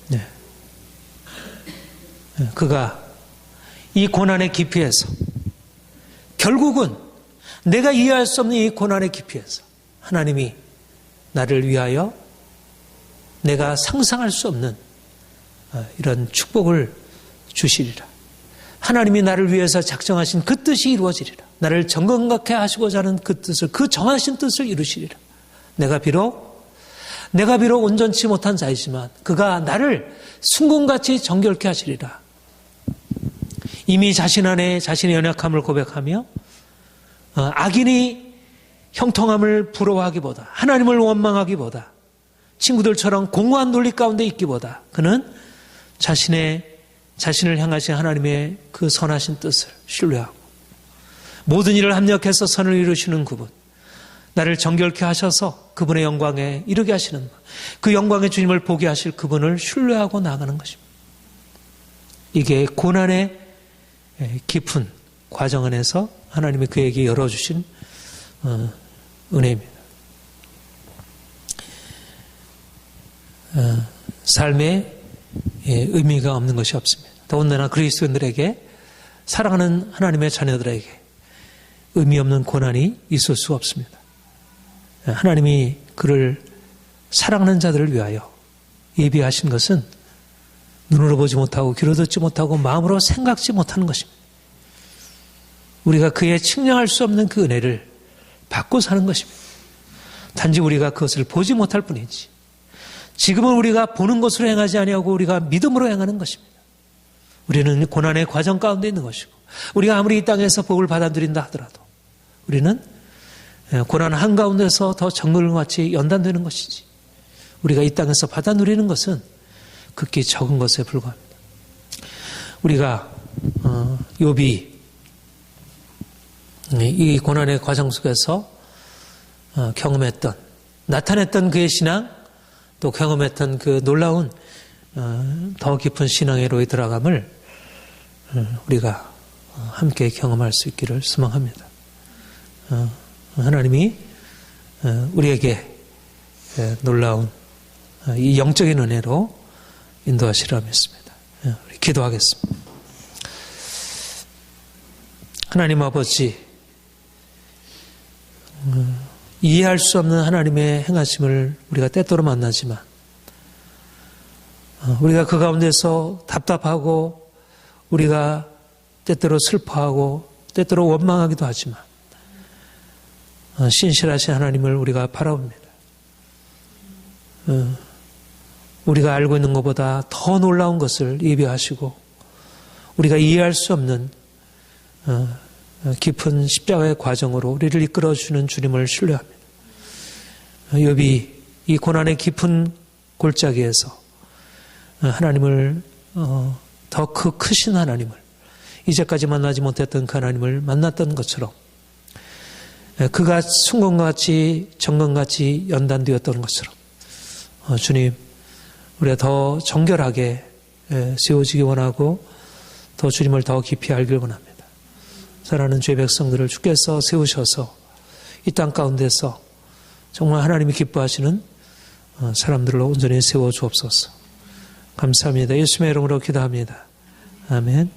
네. 그가 이 고난의 깊이에서, 결국은 내가 이해할 수 없는 이 고난의 깊이에서 하나님이 나를 위하여 내가 상상할 수 없는 이런 축복을 주시리라. 하나님이 나를 위해서 작정하신 그 뜻이 이루어지리라. 나를 정건하게 하시고자 하는 그 뜻을, 그 정하신 뜻을 이루시리라. 내가 비록 내가 비록 온전치 못한 자이지만 그가 나를 순금같이 정결케 하시리라. 이미 자신 안에 자신의 연약함을 고백하며 악인이 형통함을 부러워하기보다, 하나님을 원망하기보다, 친구들처럼 공허한 논리 가운데 있기보다 그는 자신을 향하신 하나님의 그 선하신 뜻을 신뢰하고 모든 일을 합력해서 선을 이루시는 그분, 나를 정결케 하셔서 그분의 영광에 이르게 하시는 그 영광의 주님을 보게 하실 그분을 신뢰하고 나가는 것입니다. 이게 고난의 깊은 과정 안에서 하나님이 그에게 열어주신 은혜입니다. 삶에 의미가 없는 것이 없습니다. 더군다나 그리스도인들에게, 사랑하는 하나님의 자녀들에게 의미 없는 고난이 있을 수 없습니다. 하나님이 그를 사랑하는 자들을 위하여 예비하신 것은 눈으로 보지 못하고 귀로 듣지 못하고 마음으로 생각지 못하는 것입니다. 우리가 그의 측량할 수 없는 그 은혜를 받고 사는 것입니다. 단지 우리가 그것을 보지 못할 뿐이지, 지금은 우리가 보는 것으로 행하지 아니하고 우리가 믿음으로 행하는 것입니다. 우리는 고난의 과정 가운데 있는 것이고, 우리가 아무리 이 땅에서 복을 받아 누린다 하더라도 우리는 고난 한가운데서 더 정글같이 연단되는 것이지, 우리가 이 땅에서 받아 누리는 것은 극히 적은 것에 불과합니다. 우리가 욥이 이 고난의 과정 속에서 경험했던, 나타냈던 그의 신앙, 또 경험했던 그 놀라운 더 깊은 신앙의 들어감을 우리가 함께 경험할 수 있기를 소망합니다. 하나님이 우리에게 놀라운 이 영적인 은혜로 인도하시리라 믿습니다. 우리 기도하겠습니다. 하나님 아버지, 이해할 수 없는 하나님의 행하심을 우리가 때때로 만나지만, 우리가 그 가운데서 답답하고 우리가 때때로 슬퍼하고 때때로 원망하기도 하지만 신실하신 하나님을 우리가 바라봅니다. 우리가 알고 있는 것보다 더 놀라운 것을 예비하시고 우리가 이해할 수 없는 깊은 십자가의 과정으로 우리를 이끌어주는 주님을 신뢰합니다. 욥이 이 고난의 깊은 골짜기에서 하나님을, 더 크신 하나님을, 이제까지 만나지 못했던 그 하나님을 만났던 것처럼, 그가 순금같이 정금같이 연단되었던 것처럼 주님, 우리가 더 정결하게 세워지기 원하고 더 주님을 더 깊이 알길 원합니다. 사랑하는 주의 백성들을 주께서 세우셔서 이 땅 가운데서 정말 하나님이 기뻐하시는 사람들로 온전히 세워 주옵소서. 감사합니다. 예수님의 이름으로 기도합니다. 아멘.